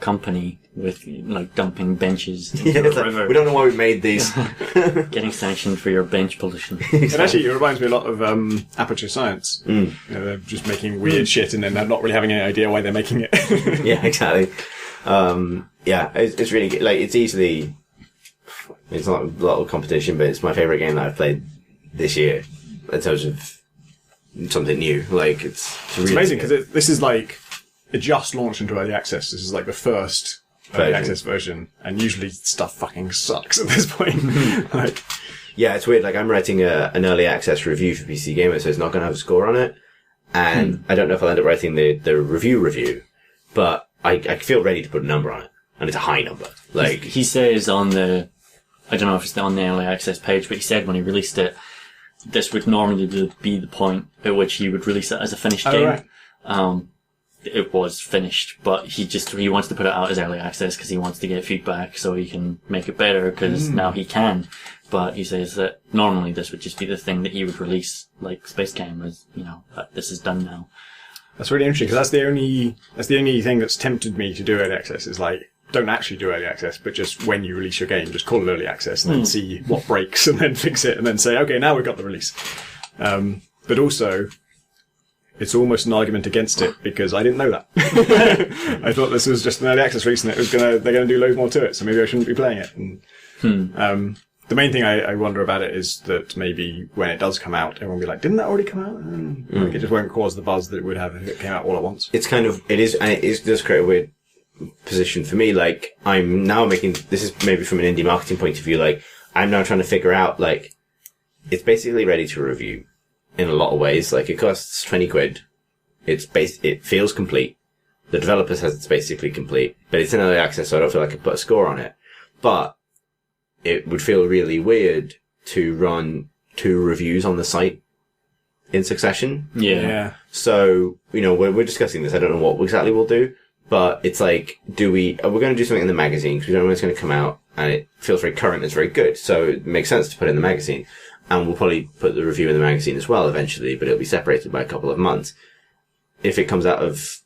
company with, like, dumping benches into it's a like, river. we don't know why we made these. Getting sanctioned for your bench pollution. It reminds me a lot of Aperture Science. They're just making weird shit, and then they're not really having any idea why they're making it. Yeah, exactly. It's really good. Like, it's not a lot of competition, but it's my favorite game that I've played this year in terms of something new. Like, it's really amazing, because this is like, it just launched into early access. This is like the first early access version, and usually stuff fucking sucks at this point. Like, yeah, it's weird. Like, I'm writing an early access review for PC Gamer, so it's not going to have a score on it. And I don't know if I'll end up writing the review, but I feel ready to put a number on it, and it's a high number. Like, he says on the, I don't know if it's on the early access page, but he said when he released it, this would normally be the point at which he would release it as a finished game. Right. It was finished, but he wants to put it out as early access because he wants to get feedback so he can make it better, because now he can. But he says that normally this would just be the thing that he would release, like Space Game, as, this is done now. That's really interesting, because that's the only thing that's tempted me to do early access, is like, don't actually do early access, but just when you release your game, just call it early access and then see what breaks and then fix it and then say, okay, now we've got the release. But also, it's almost an argument against it, because I didn't know that. I thought this was just an early access release and they're going to do loads more to it, so maybe I shouldn't be playing it. And, the main thing I wonder about it is that maybe when it does come out, everyone will be like, didn't that already come out? Like, it just won't cause the buzz that it would have if it came out all at once. It's kind of, it does create a weird position for me. Like, I'm now making, this is maybe from an indie marketing point of view, like, I'm now trying to figure out, like, it's basically ready to review in a lot of ways. Like, it costs 20 quid. It feels complete. The developer says it's basically complete, but it's in early access, so I don't feel like I can put a score on it. But it would feel really weird to run 2 reviews on the site in succession. Yeah. So, we're discussing this. I don't know what exactly we'll do, but it's like, we're going to do something in the magazine, because we don't know when it's going to come out, and it feels very current and it's very good. So it makes sense to put it in the magazine. And we'll probably put the review in the magazine as well eventually, but it'll be separated by a couple of months. If it comes out of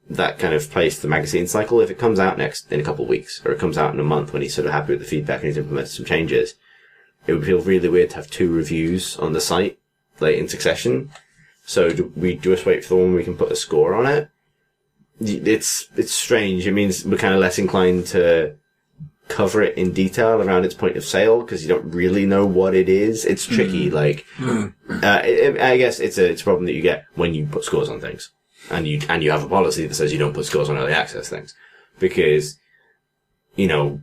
that kind of place, the magazine cycle, if it comes out in a couple of weeks, or it comes out in a month when he's sort of happy with the feedback and he's implemented some changes, it would feel really weird to have 2 reviews on the site, like, in succession. So do we just wait for the one where we can put a score on it? It's strange. It means we're kind of less inclined to cover it in detail around its point of sale, because you don't really know what it is. It's tricky. Like, I guess it's a problem that you get when you put scores on things. And you have a policy that says you don't put scores on early access things, because, you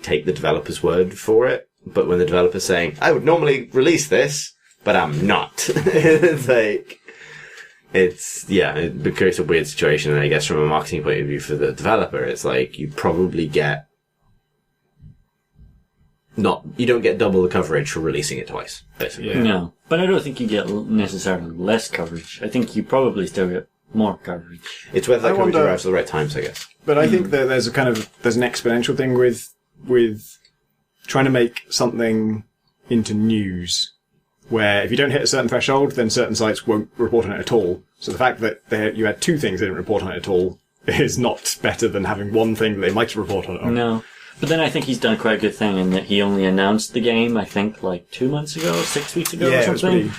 take the developer's word for it. But when the developer's saying, I would normally release this, but I'm not, it's like, it creates a weird situation. And I guess from a marketing point of view for the developer, it's like, you probably get you don't get double the coverage for releasing it twice, basically. Yeah. No, but I don't think you get necessarily less coverage. I think you probably still get more coverage. It's whether that I coverage wonder- arrives at the right times, I guess. But I think that there's an exponential thing with trying to make something into news, where if you don't hit a certain threshold, then certain sites won't report on it at all. So the fact that you had two things they didn't report on it at all is not better than having one thing that they might report on it on. No. But then I think he's done quite a good thing in that he only announced the game, I think, like 2 months ago, 6 weeks ago or Yeah, it was something. pretty...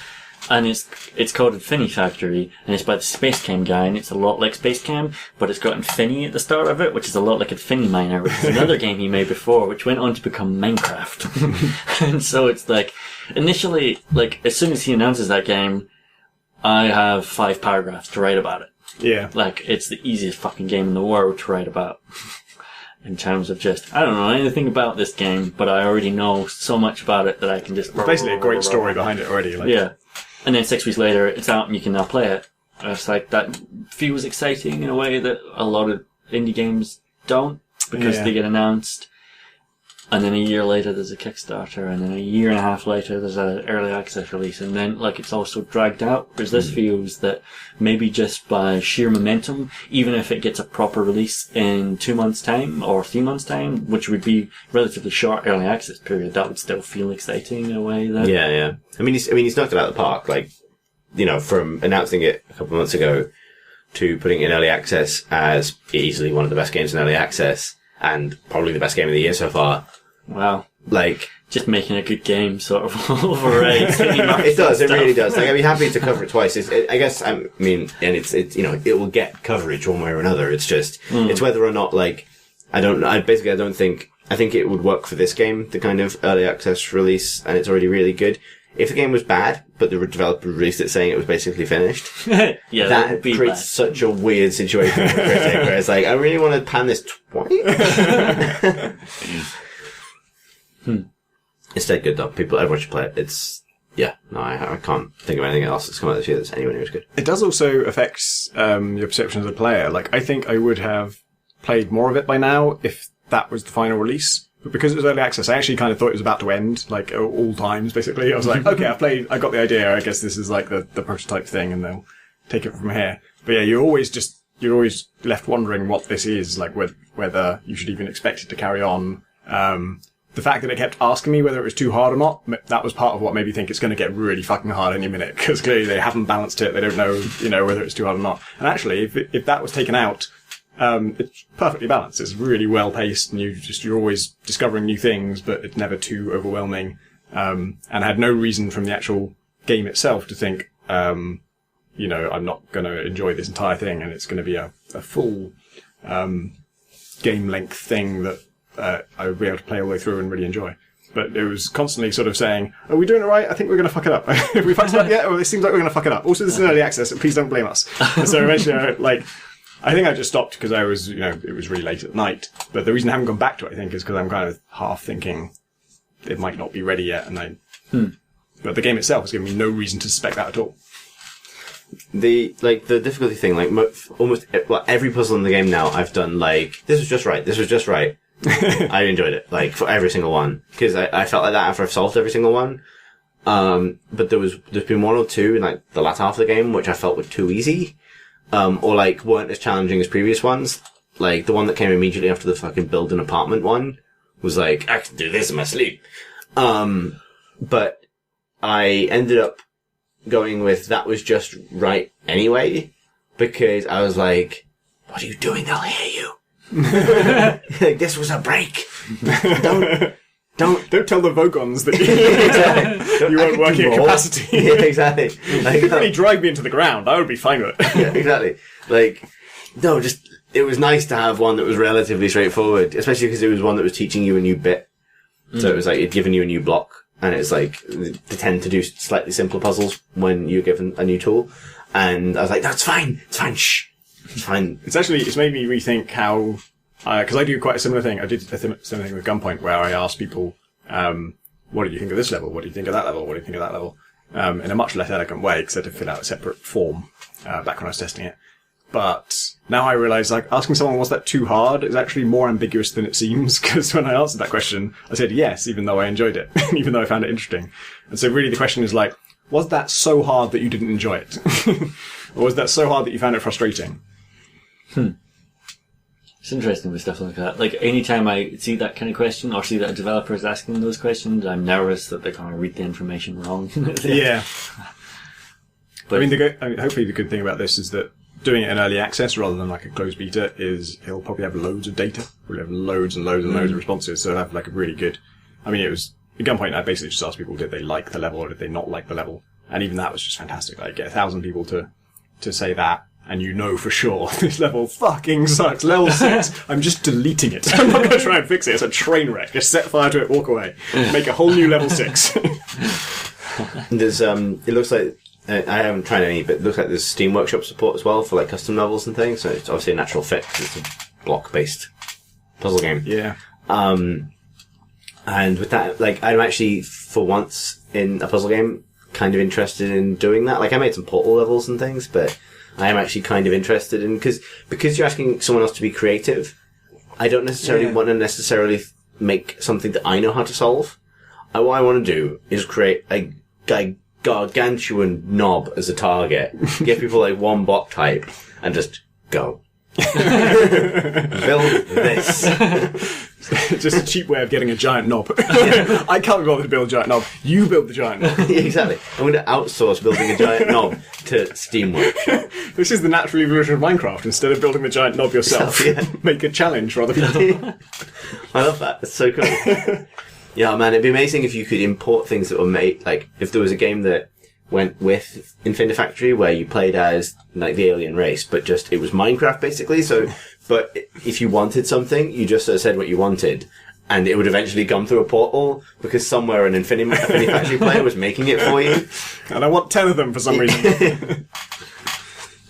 And it's called Infinifactory, and it's by the Space Cam guy, and it's a lot like Space Cam, but it's got Infini at the start of it, which is a lot like Infiniminer, which is another game he made before, which went on to become Minecraft. And so it's like, initially, like, as soon as he announces that game, I have 5 paragraphs to write about it. Yeah. Like, it's the easiest fucking game in the world to write about. In terms of just, I don't know anything about this game, but I already know so much about it that I can just... There's basically a great story behind it already. Like. Yeah. And then 6 weeks later, it's out and you can now play it. And it's like, that feels exciting in a way that a lot of indie games don't, because Yeah. they get announced. And then a year later, there's a Kickstarter, and then a year and a half later, there's an early access release, and then, like, it's also dragged out. Whereas this feels that maybe just by sheer momentum, even if it gets a proper release in 2 months' time, or 3 months' time, which would be relatively short early access period, that would still feel exciting in a way that... Yeah. I mean, he's knocked it out of the park. Like, you know, from announcing it a couple of months ago to putting it in early access as easily one of the best games in early access, and probably the best game of the year so far. Wow. Like, Just making a good game sort of overrides any market it does, it stuff. really does. Like, I'd be happy to cover it twice. I guess, I mean, and it's, you know, it will get coverage one way or another. It's just, it's whether or not, like, I think it would work for this game, the kind of early access release, and it's already really good. If the game was bad, but the developer released it saying it was basically finished, Yeah, that that would be creates bad. such a weird situation for a critic, where it's like, I really want to pan this twice. It's dead good though. Everyone should play it. It's, yeah, no, I can't think of anything else that's come out this year that's anywhere near as good. It does also affect your perception of the player. Like, I think I would have played more of it by now if that was the final release. But because it was early access, I actually kind of thought it was about to end, like, all times, basically. I was like, okay, I got the idea. I guess this is like the prototype thing, and they'll take it from here. But yeah, you're always left wondering what this is, like, whether you should even expect it to carry on. The fact that it kept asking me whether it was too hard or not, that was part of what made me think it's going to get really fucking hard any minute, because clearly they haven't balanced it. They don't know, whether it's too hard or not. And actually, if that was taken out, it's perfectly balanced. It's really well paced, and you're always discovering new things, but it's never too overwhelming. And had no reason from the actual game itself to think, I'm not going to enjoy this entire thing, and it's going to be a full, game length thing that, I would be able to play all the way through and really enjoy. But it was constantly sort of saying, are we doing it right? I think we're going to fuck it up. Have we fucked it up yet? Well, it seems like we're going to fuck it up. Also, this is early access, and please don't blame us. And so eventually, I think I just stopped because I was, it was really late at night. But the reason I haven't gone back to it, I think, is because I'm kind of half thinking it might not be ready yet. But the game itself has given me no reason to suspect that at all. The difficulty thing, almost every puzzle in the game now, I've done, this was just right. I enjoyed it, for every single one. Because I felt like that after I've solved every single one. But there's been one or two in, the latter half of the game, which I felt were too easy. Or, weren't as challenging as previous ones. The one that came immediately after the fucking build an apartment one was I can do this in my sleep. But I ended up going with that was just right anyway, because I was like, what are you doing? They'll hear you. This was a break. Don't tell the Vogons that exactly. you weren't working at capacity. Yeah, exactly. If you could really drag me into the ground, I would be fine with it. Yeah, exactly. It was nice to have one that was relatively straightforward, especially because it was one that was teaching you a new bit. So it was it'd given you a new block, and it's they tend to do slightly simpler puzzles when you're given a new tool. And I was like, that's fine. It's fine. Shh. It's fine. It's made me rethink how, because I do quite a similar thing. I did a similar thing with Gunpoint, where I asked people, what did you think of this level? What do you think of that level? What do you think of that level? In a much less elegant way, because I had to fill out a separate form, back when I was testing it. But now I realise, like, asking someone, was that too hard, is actually more ambiguous than it seems, because when I answered that question, I said yes, even though I enjoyed it, even though I found it interesting. And so really the question is like, was that so hard that you didn't enjoy it? Or was that so hard that you found it frustrating? It's interesting with stuff like that. Like, anytime I see that kind of question, or see that a developer is asking those questions, I'm nervous that they're going to read the information wrong. Yeah. But, hopefully the good thing about this is that doing it in early access rather than like a closed beta is he'll probably have loads of data. We'll have loads and loads and loads of responses, so it'll have like a really good... I mean, it was... At gunpoint, I basically just asked people, did they like the level or did they not like the level? And even that was just fantastic. Like, get 1,000 people to say that, and you know for sure this level fucking sucks. Level 6, I'm just deleting it. I'm not going to try and fix it. It's a train wreck. Just set fire to it, walk away. Make a whole new level 6. There's, it looks like, I haven't tried any, but it looks like there's Steam Workshop support as well for like custom levels and things, so it's obviously a natural fit because it's a block-based puzzle game. Yeah. And with that, like, I'm actually, for once in a puzzle game, kind of interested in doing that. Like, I made some Portal levels and things, but I am actually kind of interested in, because you're asking someone else to be creative, I don't necessarily want to necessarily make something that I know how to solve. What I want to do is create a gargantuan knob as a target, give people like one block type, and just go. Build this. Just a cheap way of getting a giant knob. I can't be bothered to build a giant knob. You build the giant knob. Exactly. I'm going to outsource building a giant knob to Steam Workshop. This is the natural evolution of Minecraft. Instead of building the giant knob yourself, make a challenge for other people. I love that. That's so cool. Yeah, man, it'd be amazing if you could import things that were made, like, if there was a game that went with Infinifactory where you played as, like, the alien race, but just, it was Minecraft, basically, so, but if you wanted something, you just sort of said what you wanted, and it would eventually come through a portal, because somewhere an Infinifactory player was making it for you. And I want 10 of them for some reason. That'd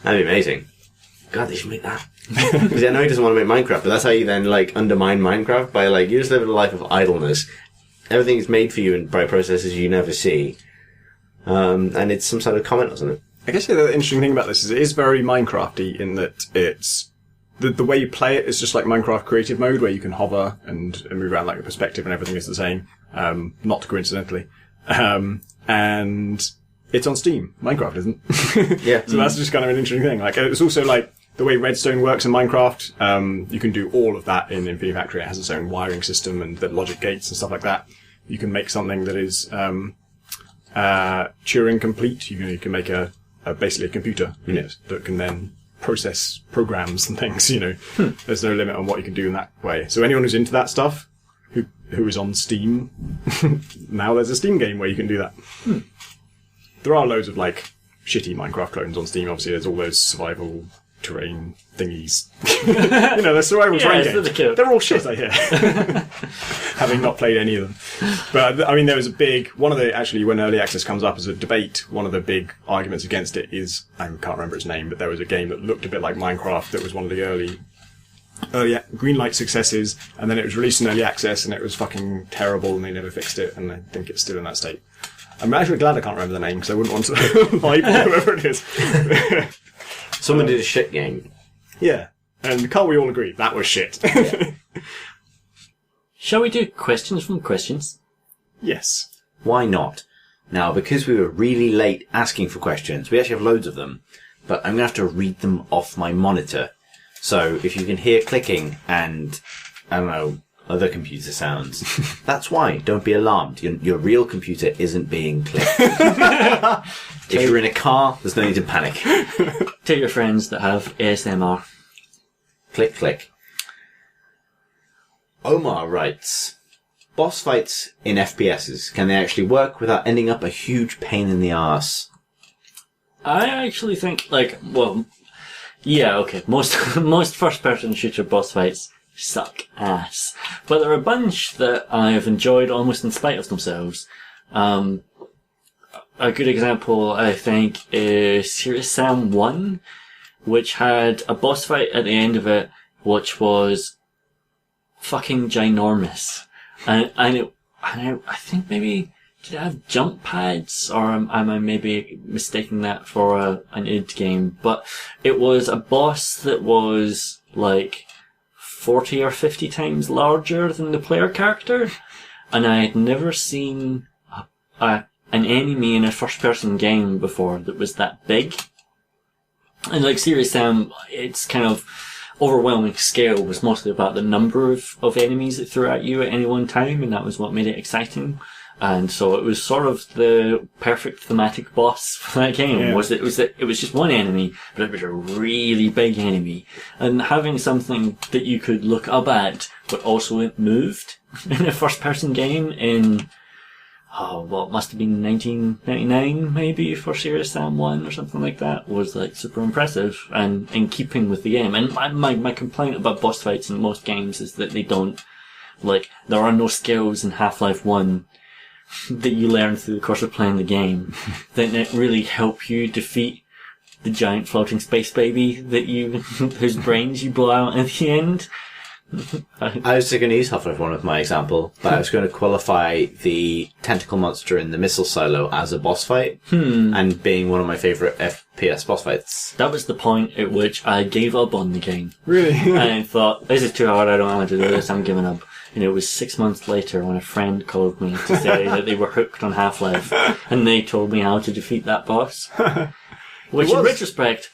be amazing. God, they should make that. Because I know he doesn't want to make Minecraft, but that's how you then, like, undermine Minecraft by, like, you just live a life of idleness. Everything is made for you by processes you never see. And it's some sort of comment or something. I guess the interesting thing about this is it is very Minecrafty in that it's the way you play it is just like Minecraft creative mode where you can hover and move around like the perspective and everything is the same. Not coincidentally. And it's on Steam. Minecraft isn't. Yeah. So that's just kind of an interesting thing. Like, it's also like the way redstone works in Minecraft. You can do all of that in Infinifactory. It has its own wiring system and the logic gates and stuff like that. You can make something that is, Turing complete. You can make basically a computer unit that can then process programs and things, There's no limit on what you can do in that way. So anyone who's into that stuff, who is on Steam, now there's a Steam game where you can do that. There are loads of, like, shitty Minecraft clones on Steam. Obviously, there's all those survival terrain thingies. They're survival terrain games. They're all shit, I hear. Having not played any of them. But, I mean, there was actually, when early access comes up as a debate, one of the big arguments against it is, I can't remember its name, but there was a game that looked a bit like Minecraft that was one of the early greenlight successes, and then it was released in early access, and it was fucking terrible, and they never fixed it, and I think it's still in that state. I'm actually glad I can't remember the name, because I wouldn't want to lie to whoever it is. Someone did a shit game. Yeah. And can't we all agree, that was shit? Shall we do questions from questions? Yes. Why not? Now, because we were really late asking for questions, we actually have loads of them, but I'm going to have to read them off my monitor. So, if you can hear clicking and, I don't know, other computer sounds, that's why. Don't be alarmed. Your real computer isn't being clicked. If you're in a car, there's no need to panic. Tell your friends that have ASMR. Click, click. Omar writes, boss fights in FPSs, can they actually work without ending up a huge pain in the arse? I actually think, most first-person shooter boss fights suck ass. But there are a bunch that I've enjoyed almost in spite of themselves. A good example, I think, is Serious Sam 1, which had a boss fight at the end of it, which was fucking ginormous. And I think maybe did it have jump pads, or am I maybe mistaking that for an id game? But it was a boss that was like 40 or 50 times larger than the player character, and I had never seen an enemy in a first-person game before that was that big. And like Serious Sam, its kind of overwhelming scale was mostly about the number of enemies it threw at you at any one time, and that was what made it exciting. And so it was sort of the perfect thematic boss for that game. Yeah. It was just one enemy, but it was a really big enemy. And having something that you could look up at, but also it moved in a first-person game in, what must have been 1999 maybe for Serious Sam 1 or something like that, was like super impressive and in keeping with the game. And my complaint about boss fights in most games is that they don't, like, there are no skills in Half-Life 1 that you learn through the course of playing the game that really help you defeat the giant floating space baby whose brains you blow out at the end. I was going to use Half-Life 1 with my example, but I was going to qualify the tentacle monster in the missile silo as a boss fight, and being one of my favourite FPS boss fights. That was the point at which I gave up on the game. Really? And I thought, this is too hard, I don't want to do this, I'm giving up. And it was 6 months later when a friend called me to say that they were hooked on Half-Life, and they told me how to defeat that boss. Which, in retrospect,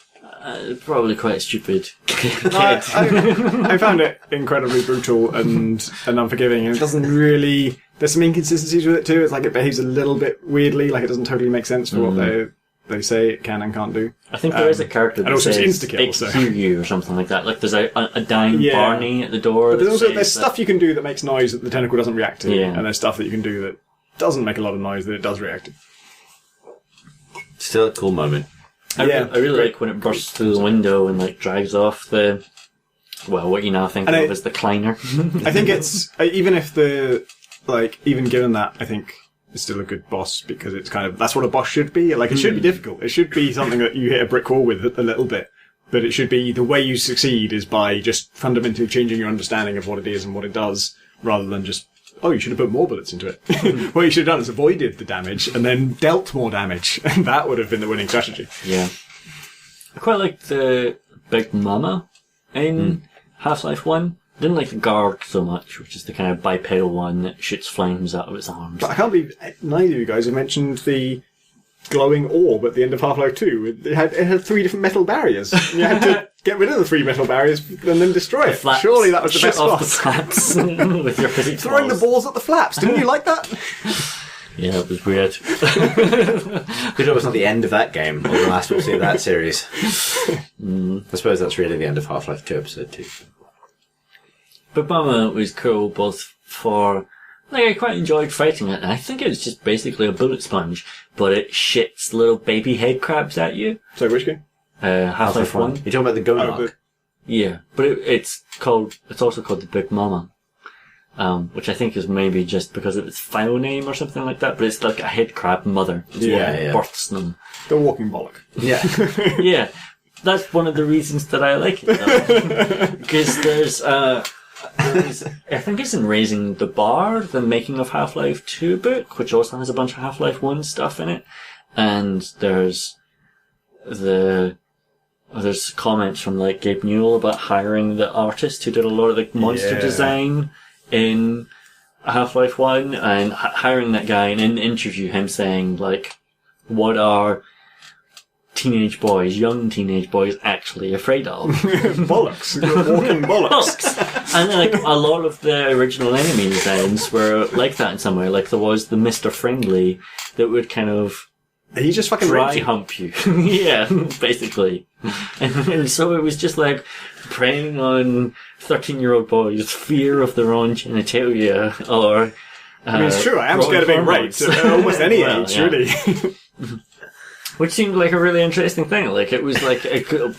probably quite stupid. I found it incredibly brutal and unforgiving, and it doesn't really... There's some inconsistencies with it too. It's like it behaves a little bit weirdly, like it doesn't totally make sense for what they say it can and can't do. I think there is a character that says insta-kill, it can hear you or something like that. Like there's a dying Barney at the door. But there's stuff you can do that makes noise that the tentacle doesn't react to, and there's stuff that you can do that doesn't make a lot of noise that it does react to. Still a cool moment. I really like when it bursts through the window and like drives off what you now think of as the Kleiner. I think it's, even given that, I think it's still a good boss because it's kind of, that's what a boss should be. Like, it should be difficult. It should be something that you hit a brick wall with a little bit. But it should be, the way you succeed is by just fundamentally changing your understanding of what it is and what it does, rather than just, you should have put more bullets into it. What you should have done is avoided the damage and then dealt more damage. And that would have been the winning strategy. Yeah. I quite liked the Big Mama in Half-Life 1. Didn't like the guard so much, which is the kind of bipedal one that shoots flames out of its arms. But I can't believe neither of you guys have mentioned the glowing orb at the end of Half-Life 2. It had 3 different metal barriers. You had to get rid of the 3 metal barriers and then destroy it. Flaps. Surely that was the best off boss. the flaps with your physics Throwing balls. the balls at the flaps. Didn't you like that? Yeah, it was weird. Good, it was not the end of that game, or the last we'll see of that series. I suppose that's really the end of Half-Life 2 Episode 2. But Mama was cool both for... I quite enjoyed fighting it. I think it was just basically a bullet sponge, but it shits little baby head crabs at you. So which game? Half-Life 1. You're talking about the Gonark? Yeah, but it's also called the Big Mama. Which I think is maybe just because of its file name or something like that, but it's like a head crab mother. It's what births them. The walking bollock. Yeah. Yeah. That's one of the reasons that I like it, though. Because there's, I think it's in Raising the Bar, the Making of Half-Life 2 book, which also has a bunch of Half-Life 1 stuff in it. And there's comments from like Gabe Newell about hiring the artist who did a lot of the monster design in Half-Life 1, and hiring that guy and in the interview him saying like, what are young teenage boys actually afraid of? Bollocks. Walking bollocks. And like a lot of the original enemy designs were like that in some way. Like there was the Mr. Friendly that would kind of He just fucking dry raped you. hump you. Yeah, basically. And so it was just like preying on 13-year-old boys' fear of their own genitalia, or I mean, it's true, I am scared of being raped at almost any age, really. Which seemed like a really interesting thing. Like, it was like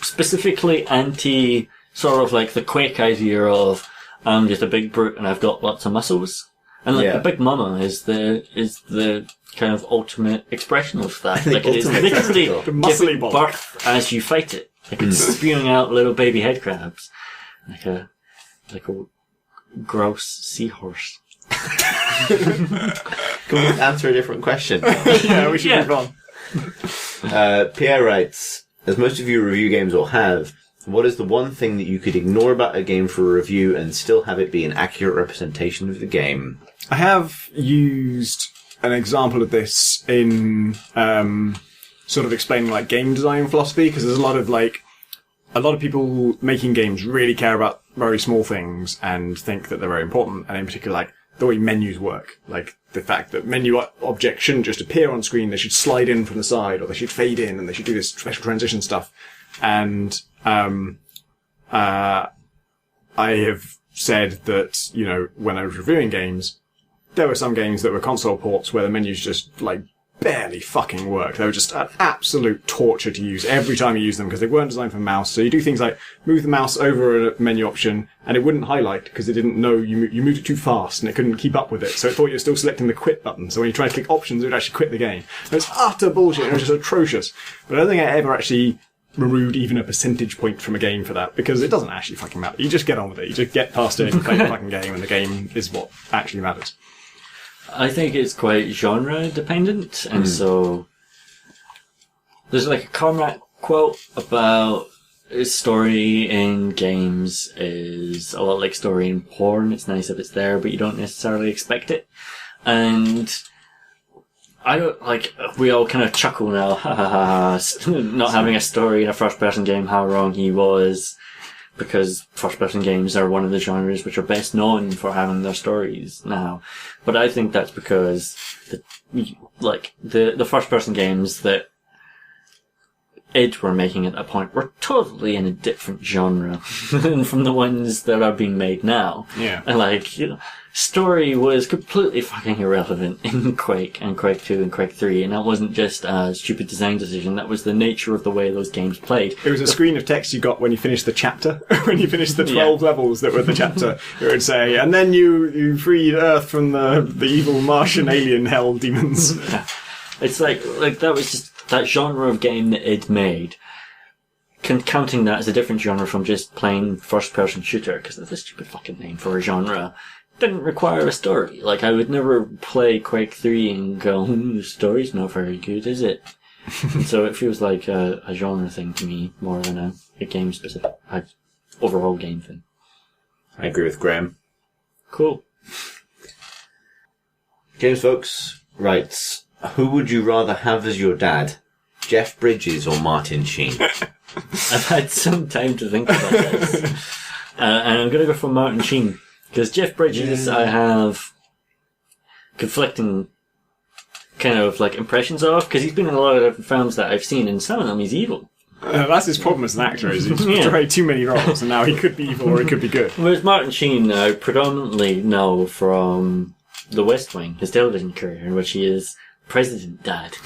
specifically anti sort of like the Quake idea of I'm just a big brute and I've got lots of muscles. And like the Big Mama is the kind of ultimate expression of that. Like it is literally giving birth as you fight it. Like it's spewing out little baby head crabs. Like a gross seahorse. Can we answer a different question? Yeah, we should move on. Pierre writes, as most of you review games will have, what is the one thing that you could ignore about a game for a review and still have it be an accurate representation of the game? I have used an example of this in sort of explaining like game design philosophy, because there's a lot of people making games really care about very small things and think that they're very important, and in particular like the way menus work, like the fact that menu objects shouldn't just appear on screen, they should slide in from the side, or they should fade in, and they should do this special transition stuff. And I have said that, you know, when I was reviewing games, there were some games that were console ports where the menus just, like, barely fucking work. They were just an absolute torture to use every time you use them because they weren't designed for mouse. So you do things like move the mouse over a menu option and it wouldn't highlight because it didn't know you moved it too fast and it couldn't keep up with it. So it thought you were still selecting the quit button. So when you try to click options, it would actually quit the game. It was utter bullshit. It was just atrocious. But I don't think I ever actually removed even a percentage point from a game for that because it doesn't actually fucking matter. You just get on with it. You just get past it and play the fucking game, and the game is what actually matters. I think it's quite genre dependent, and so there's like a Cormac quote about story in games is a lot like story in porn. It's nice if it's there, but you don't necessarily expect it. And I don't, like, we all kind of chuckle now, ha ha ha, not having a story in a first-person game, how wrong he was, because first-person games are one of the genres which are best known for having their stories now. But I think that's because the first-person games that id were making at that point were totally in a different genre from the ones that are being made now. Yeah. And like, you know, story was completely fucking irrelevant in Quake and Quake 2 and Quake 3, and that wasn't just a stupid design decision, that was the nature of the way those games played. It was a screen of text you got when you finished the chapter, when you finished the 12 levels that were the chapter. It would say, and then you freed Earth from the evil Martian alien hell demons. Yeah. It's like that was just that genre of game that id made. Counting that as a different genre from just playing first-person shooter, because that's a stupid fucking name for a genre, didn't require a story. Like, I would never play Quake 3 and go, the story's not very good, is it? And so it feels like a genre thing to me, more than a game-specific, overall game thing. I agree with Graham. Cool. James Folks writes, who would you rather have as your dad? Jeff Bridges or Martin Sheen? I've had some time to think about this. And I'm going to go for Martin Sheen. Because Jeff Bridges, I have conflicting kind of like impressions of, because he's been in a lot of different films that I've seen, and some of them he's evil. That's his problem as an actor, is he's portrayed too many roles, and now he could be evil or he could be good. Whereas Martin Sheen, I predominantly know from The West Wing, his television career, in which he is President Dad.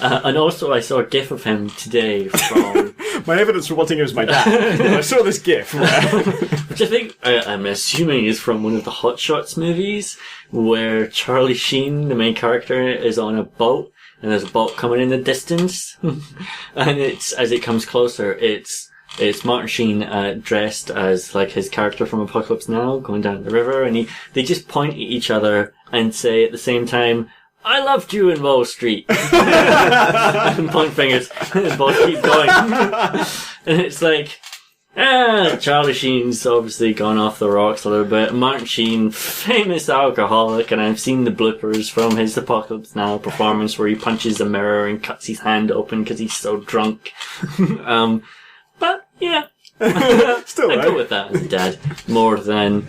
And also I saw a gif of him today from... My evidence for wanting him as my dad. I saw this gif. Which I think, I'm assuming is from one of the Hot Shots movies, where Charlie Sheen, the main character, is on a boat, and there's a boat coming in the distance. And it's, as it comes closer, it's Martin Sheen, dressed as like his character from Apocalypse Now, going down the river, and they just point at each other and say at the same time, I loved you in Wall Street. And point fingers. And both keep going. And it's like, Charlie Sheen's obviously gone off the rocks a little bit. Martin Sheen, famous alcoholic, and I've seen the bloopers from his Apocalypse Now performance where he punches a mirror and cuts his hand open because he's so drunk. But, yeah. Still, I go with that as a dad. More than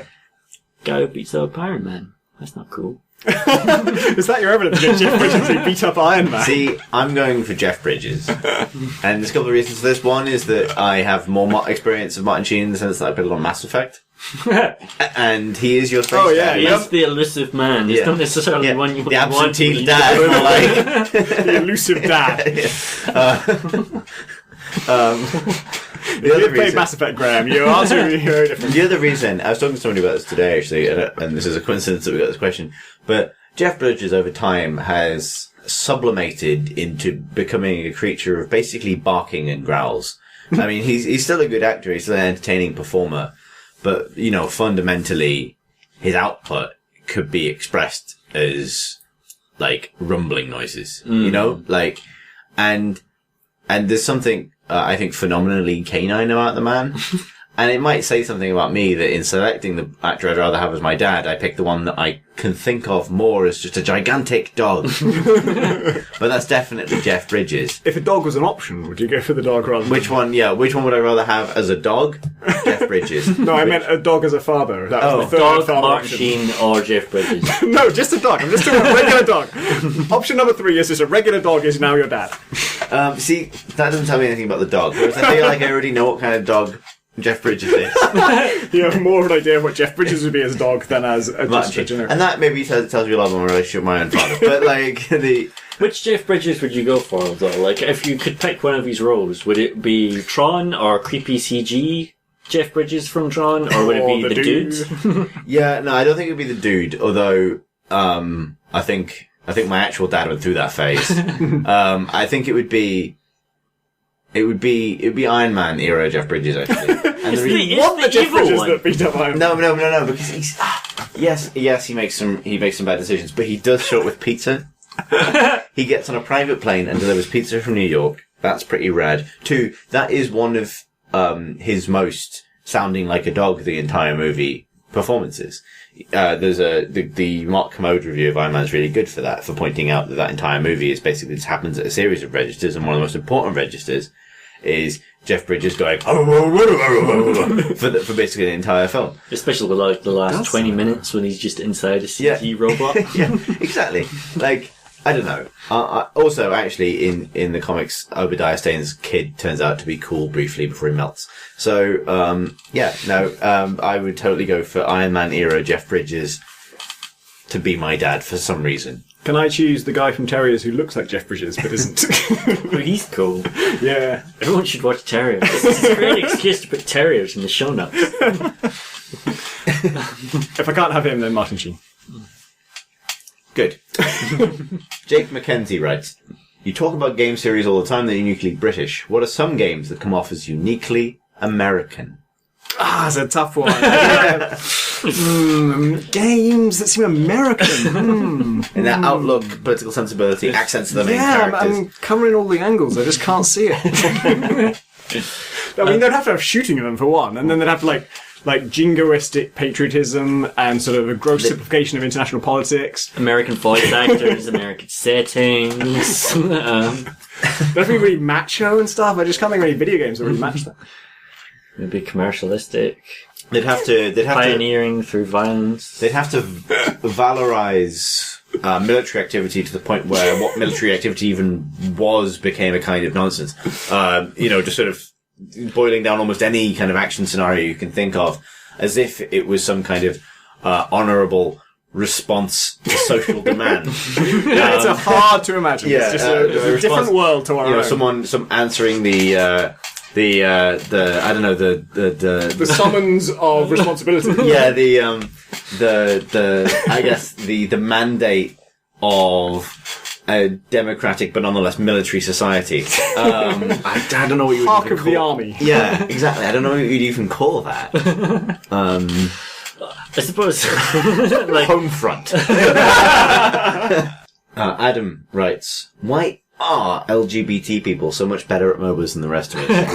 guy who beats up Iron Man. That's not cool. Is that your evidence against Jeff Bridges? He beat up Iron Man. See, I'm going for Jeff Bridges. And there's a couple of reasons for this. One is that I have more experience of Martin Sheen in the sense that I played a lot of Mass Effect. And he is your space dad. He's the elusive man. He's not necessarily the one you the want. absentee dad. The elusive dad. The other played Mass Effect, Graham. Your answer would be very different. The other reason, I was talking to somebody about this today, actually, and this is a coincidence that we got this question, but Jeff Bridges over time has sublimated into becoming a creature of basically barking and growls. I mean, he's still a good actor, he's still an entertaining performer, but, you know, fundamentally, his output could be expressed as like rumbling noises, you know, like, and there's something I think phenomenally canine about the man. And it might say something about me that in selecting the actor I'd rather have as my dad, I picked the one that I can think of more as just a gigantic dog. But that's definitely Jeff Bridges. If a dog was an option, would you go for the dog rather than... Which one would I rather have as a dog? Jeff Bridges. No, I meant a dog as a father. That was the third Dog, father Mark option. Sheen, or Jeff Bridges. No, just a dog. I'm just doing a regular dog. Option number 3 is just a regular dog is now your dad. See, that doesn't tell me anything about the dog. Whereas I feel like I already know what kind of dog Jeff Bridges is. You have more of an idea of what Jeff Bridges would be as a dog than as a And that maybe tells me a lot about my relationship with my own father. But like Which Jeff Bridges would you go for, though? Like, if you could pick one of his roles, would it be Tron or creepy CG Jeff Bridges from Tron, or would it be the dude? Yeah, no, I don't think it would be the dude. Although, I think my actual dad went through that phase. I think it would be Iron Man era Jeff Bridges, actually. And the Jeff Bridges that beat up Iron Man? No, because he's yes, he makes some bad decisions, but he does show up with pizza. He gets on a private plane and delivers pizza from New York. That's pretty rad. 2, that is one of his most sounding like a dog the entire movie performances. There's the Mark Commode review of Iron Man is really good for that, for pointing out that entire movie is basically just happens at a series of registers, and one of the most important registers is Jeff Bridges going for basically the entire film. Especially like the last 20 minutes when he's just inside a CG robot. Yeah, exactly. Like, I don't know. Also, actually, in the comics, Obadiah Stane's kid turns out to be cool briefly before he melts. So, I would totally go for Iron Man era Jeff Bridges to be my dad for some reason. Can I choose the guy from Terriers who looks like Jeff Bridges but isn't? But he's cool. Yeah. Everyone should watch Terriers. It's a great excuse to put Terriers in the show notes. If I can't have him, then Martin Sheen. Good. Jake McKenzie writes, you talk about game series all the time that are uniquely British. What are some games that come off as uniquely American? It's a tough one. Games that seem American. In that outlook, political sensibility, accents of the main characters. I'm covering all the angles. I just can't see it. I mean, they'd have to have shooting in them for one, and then they'd have like jingoistic patriotism and sort of a gross simplification of international politics. American voice actors, American settings. They'd have to be really macho and stuff. I just can't think of any video games that really match that. It'd be commercialistic. They'd have to pioneering through violence. They'd have to valorize military activity to the point where what military activity even was became a kind of nonsense. Just sort of boiling down almost any kind of action scenario you can think of as if it was some kind of honourable response to social demand. It's hard to imagine. Yeah, it's just a different world to our own. Some answering the summons of responsibility. Yeah, I guess the mandate of a democratic but nonetheless military society. I don't know what you would Hark even of call the army. Yeah, exactly. I don't know what you'd even call that. I suppose like home front. Adam writes, why are LGBT people so much better at MOBAs than the rest of us?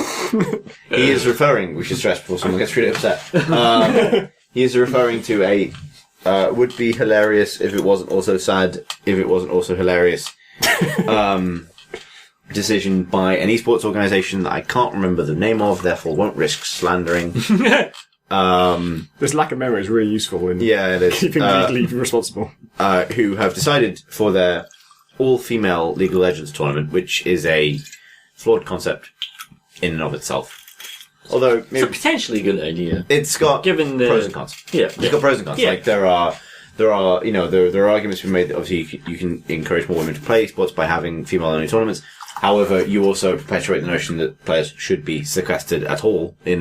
He is referring, we should stress before someone gets really upset, he is referring to a would be hilarious if it wasn't also sad, if it wasn't also hilarious decision by an esports organisation that I can't remember the name of, therefore won't risk slandering. This lack of memory is really useful in it is. keeping legally responsible. Who have decided for their all-female League of Legends tournament, which is a flawed concept in and of itself. Although it's a potentially good idea. It's got given the pros and cons. Yeah, it's got pros and cons. Yeah. Like there are arguments to be made that obviously you can encourage more women to play sports by having female-only tournaments. However, you also perpetuate the notion that players should be sequestered at all in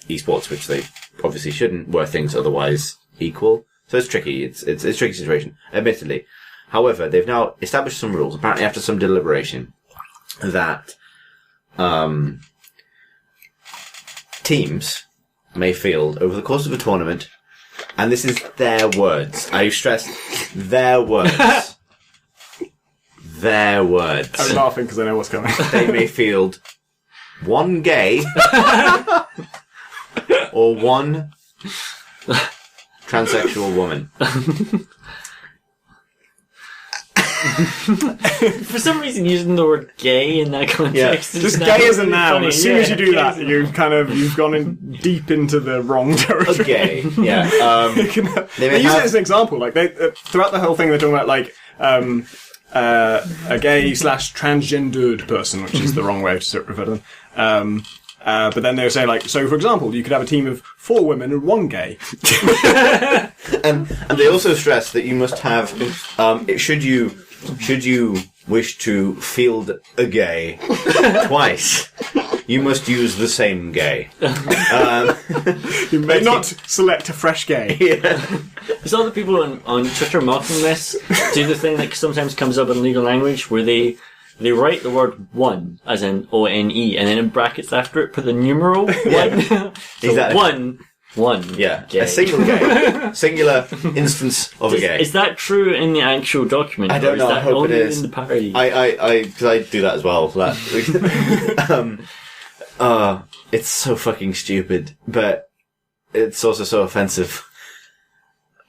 esports, which they obviously shouldn't, were things otherwise equal. So it's tricky. It's a tricky situation, admittedly. However, they've now established some rules, apparently after some deliberation, that teams may field over the course of a tournament and this is their words. I stress their words. Their words. I'm laughing because I know what's coming. They may field one gay or one transsexual woman. For some reason, using the word "gay" in that context, Just gay is a noun. As soon as you do that, you've gone in deep into the wrong territory. Okay, yeah. They use it as an example. Like they throughout the whole thing, they're talking about like a gay / transgendered person, which is the wrong way to refer to them. But then they were saying, like, so for example, you could have a team of 4 women and 1 gay. and they also stress that you must have, should you wish to field a gay twice, you must use the same gay. You may not select a fresh gay. Yeah. There's other people on Twitter mocking this. Do the thing that sometimes comes up in legal language where they write the word one, as in O-N-E, and then in brackets after it put the numeral one. So exactly. One. Yeah. Gay. A single gay. Singular instance of a gay. Is that true in the actual document? I don't know. I hope it is. In the parody? Because I do that as well. It's so fucking stupid, but it's also so offensive.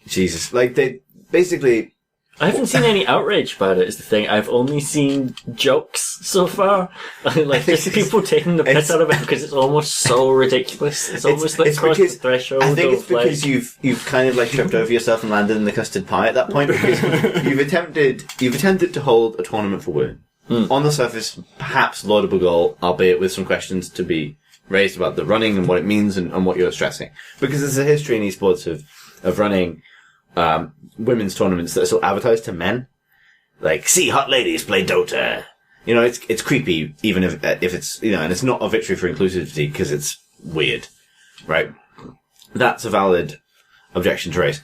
Jesus. Like, they basically... I haven't seen any outrage about it, is the thing. I've only seen jokes so far. Like, just people taking the piss out of it because it's almost so ridiculous. It's almost like crossed the threshold. I think it's because like, you've kind of like tripped over yourself and landed in the custard pie at that point, because you've attempted to hold a tournament for women. On the surface, perhaps laudable goal, albeit with some questions to be raised about the running and what it means and what you're stressing. Because there's a history in esports of running women's tournaments that are still advertised to men. Like, see hot ladies play Dota. You know, it's creepy, even if it's, you know, and it's not a victory for inclusivity because it's weird. Right? That's a valid objection to raise.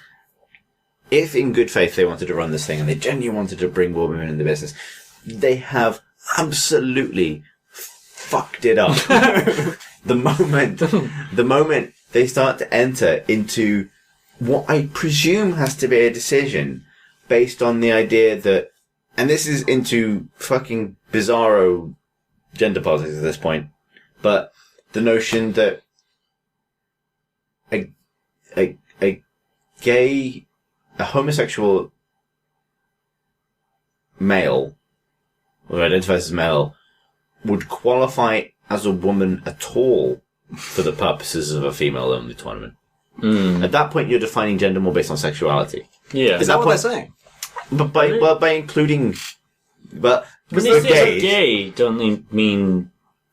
If in good faith they wanted to run this thing and they genuinely wanted to bring more women in the business, they have absolutely fucked it up. The moment they start to enter into what I presume has to be a decision based on the idea that, and this is into fucking bizarro gender politics at this point, but the notion that a homosexual male, or identifies as male, would qualify as a woman at all for the purposes of a female-only tournament. At that point, you're defining gender more based on sexuality. Yeah. Is that what they're saying? But by including, but when they say gay, don't they mean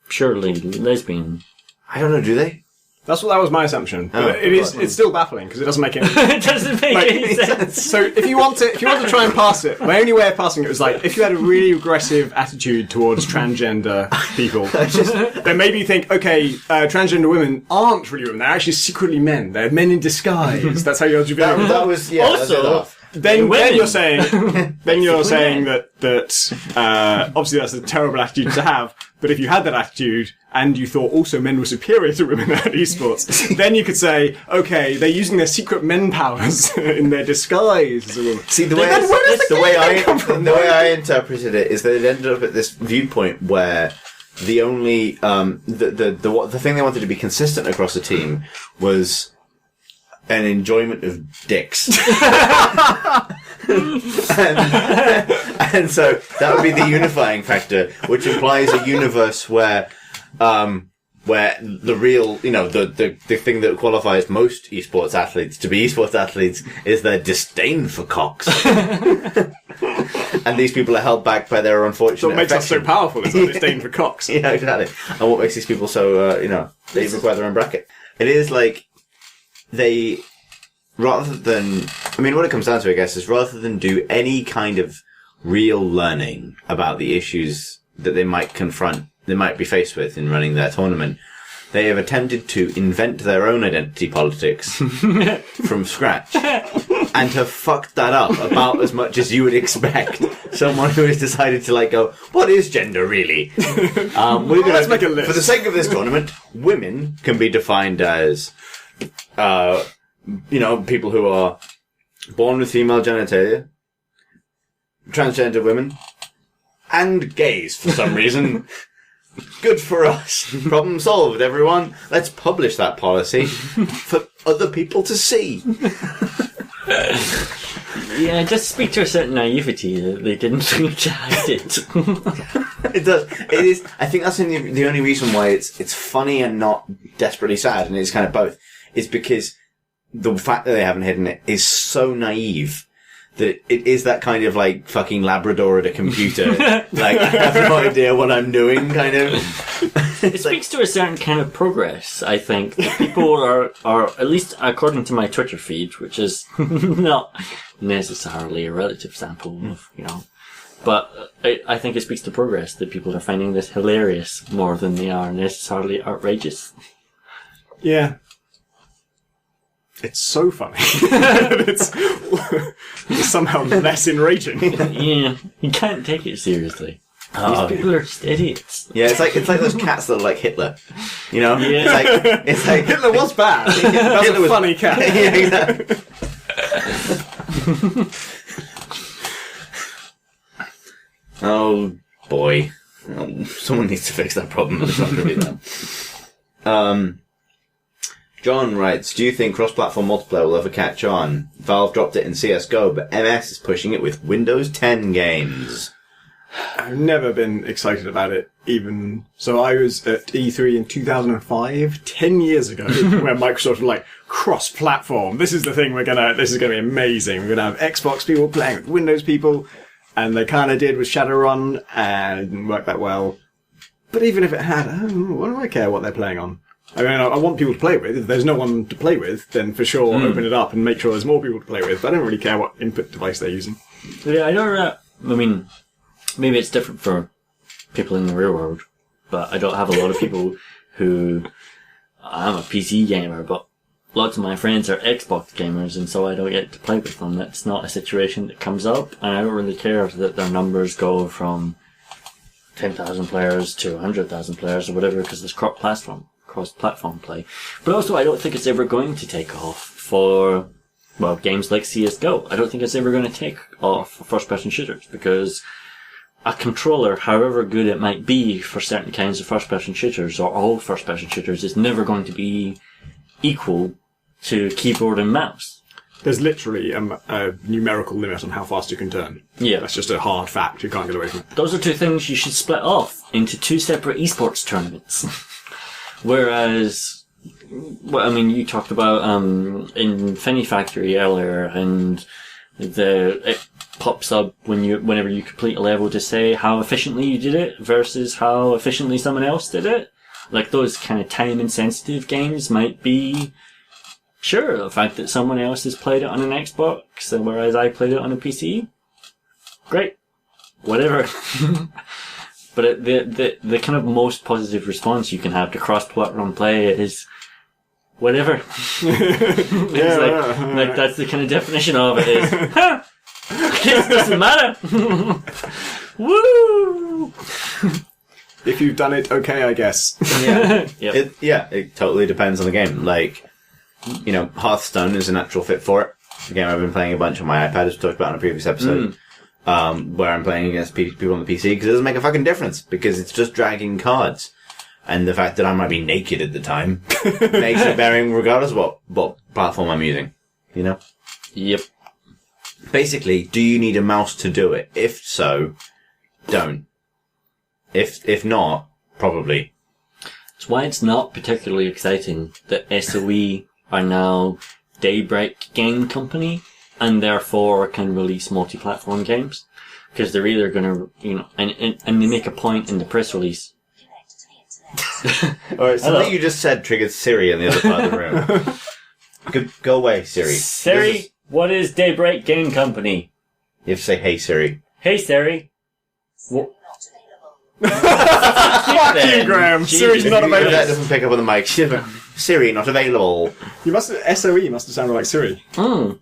surely lesbian? I don't know. Do they? That was my assumption. But it's still baffling because it doesn't make any It doesn't make any sense. So if you want to try and pass it, my only way of passing it was like, if you had a really aggressive attitude towards transgender people, then maybe you think, okay, transgender women aren't really women, they're actually secretly men. They're men in disguise. That's how you're doing it. That was, yeah. Also, then you're saying that obviously that's a terrible attitude to have. But if you had that attitude and you thought also men were superior to women at esports, then you could say, okay, they're using their secret men powers in their disguise as a woman. See, the way I interpreted it is that it ended up at this viewpoint where the only the thing they wanted to be consistent across the team was an enjoyment of dicks. and so that would be the unifying factor, which implies a universe where the real, you know, the thing that qualifies most esports athletes to be esports athletes is their disdain for cocks. And these people are held back by their unfortunate What makes affection. us so powerful is our disdain for cocks. Yeah, exactly. And what makes these people so, they require their own bracket. It is like, what it comes down to, I guess, is rather than do any kind of real learning about the issues that they might be faced with in running their tournament, they have attempted to invent their own identity politics from scratch and have fucked that up about as much as you would expect someone who has decided to go, what is gender really? Let's make a list. For the sake of this tournament, women can be defined as people who are born with female genitalia, transgender women, and gays for some reason. Good for us. Problem solved, everyone. Let's publish that policy for other people to see. Yeah, just speak to a certain naivety that they didn't realize it. It does. It is. I think that's the only reason why it's funny and not desperately sad, and it's kind of both. Is because the fact that they haven't hidden it is so naive that it is that kind of like fucking Labrador at a computer. Like, I have no idea what I'm doing, kind of. It speaks to a certain kind of progress, I think. That people are, at least according to my Twitter feed, which is not necessarily a relative sample of, but I think it speaks to progress that people are finding this hilarious more than they are necessarily outrageous. Yeah. It's so funny. it's somehow less enraging. Yeah, you can't take it seriously. These people are just idiots. Yeah, it's like those cats that are like Hitler. Yeah. It's like Hitler was bad. That's Hitler a was funny cat. Yeah, exactly. Oh boy, someone needs to fix that problem. It's not going to be them. John writes, do you think cross-platform multiplayer will ever catch on? Valve dropped it in CSGO, but MS is pushing it with Windows 10 games. I've never been excited about it, even... So I was at E3 in 2005, 10 years ago, where Microsoft were like, cross-platform, this is the thing this is gonna be amazing. We're gonna have Xbox people playing with Windows people, and they kinda did with Shadowrun, and it didn't work that well. But even if it had, what do I care what they're playing on? I mean, I want people to play with. If there's no one to play with, then for sure open it up and make sure there's more people to play with. But I don't really care what input device they're using. Yeah, I don't. I mean, maybe it's different for people in the real world, but I don't have a lot of people who. I'm a PC gamer, but lots of my friends are Xbox gamers, and so I don't get to play with them. That's not a situation that comes up, and I don't really care that their numbers go from 10,000 players to 100,000 players or whatever, because there's cross-platform play. But also, I don't think it's ever going to take off for, games like CSGO. I don't think it's ever going to take off for first-person shooters, because a controller, however good it might be for certain kinds of first-person shooters, or all first-person shooters, is never going to be equal to keyboard and mouse. There's literally a numerical limit on how fast you can turn. Yeah. That's just a hard fact. You can't get away from it. Those are two things you should split off into two separate esports tournaments. Whereas, you talked about Infinifactory earlier, and it pops up whenever you complete a level to say how efficiently you did it versus how efficiently someone else did it. Like those kind of time-insensitive games might be, sure, the fact that someone else has played it on an Xbox, whereas I played it on a PC, great, whatever. But the kind of most positive response you can have to cross-platform play is whatever. Like that's the kind of definition of it is, it doesn't matter. Woo! If you've done it, okay, I guess. Yeah. Yep. It totally depends on the game. Like, Hearthstone is a natural fit for it. A game I've been playing a bunch on my iPad, as we talked about in a previous episode. Where I'm playing against people on the PC, because it doesn't make a fucking difference, because it's just dragging cards. And the fact that I might be naked at the time makes it bearing regardless of what platform I'm using. Yep. Basically, do you need a mouse to do it? If so, don't. If not, probably. That's why it's not particularly exciting that SOE are now Daybreak Game Company, and therefore can release multi-platform games. Because they're either gonna, and they make a point in the press release. Alright, something you just said triggered Siri in the other part of the room. Go away, Siri. Siri, what is Daybreak Game Company? You have to say, hey, Siri. Hey, Siri. Fuck you, Graham. Siri's not available. That doesn't pick up on the mic. Siri, not available. SOE must have sounded like Siri.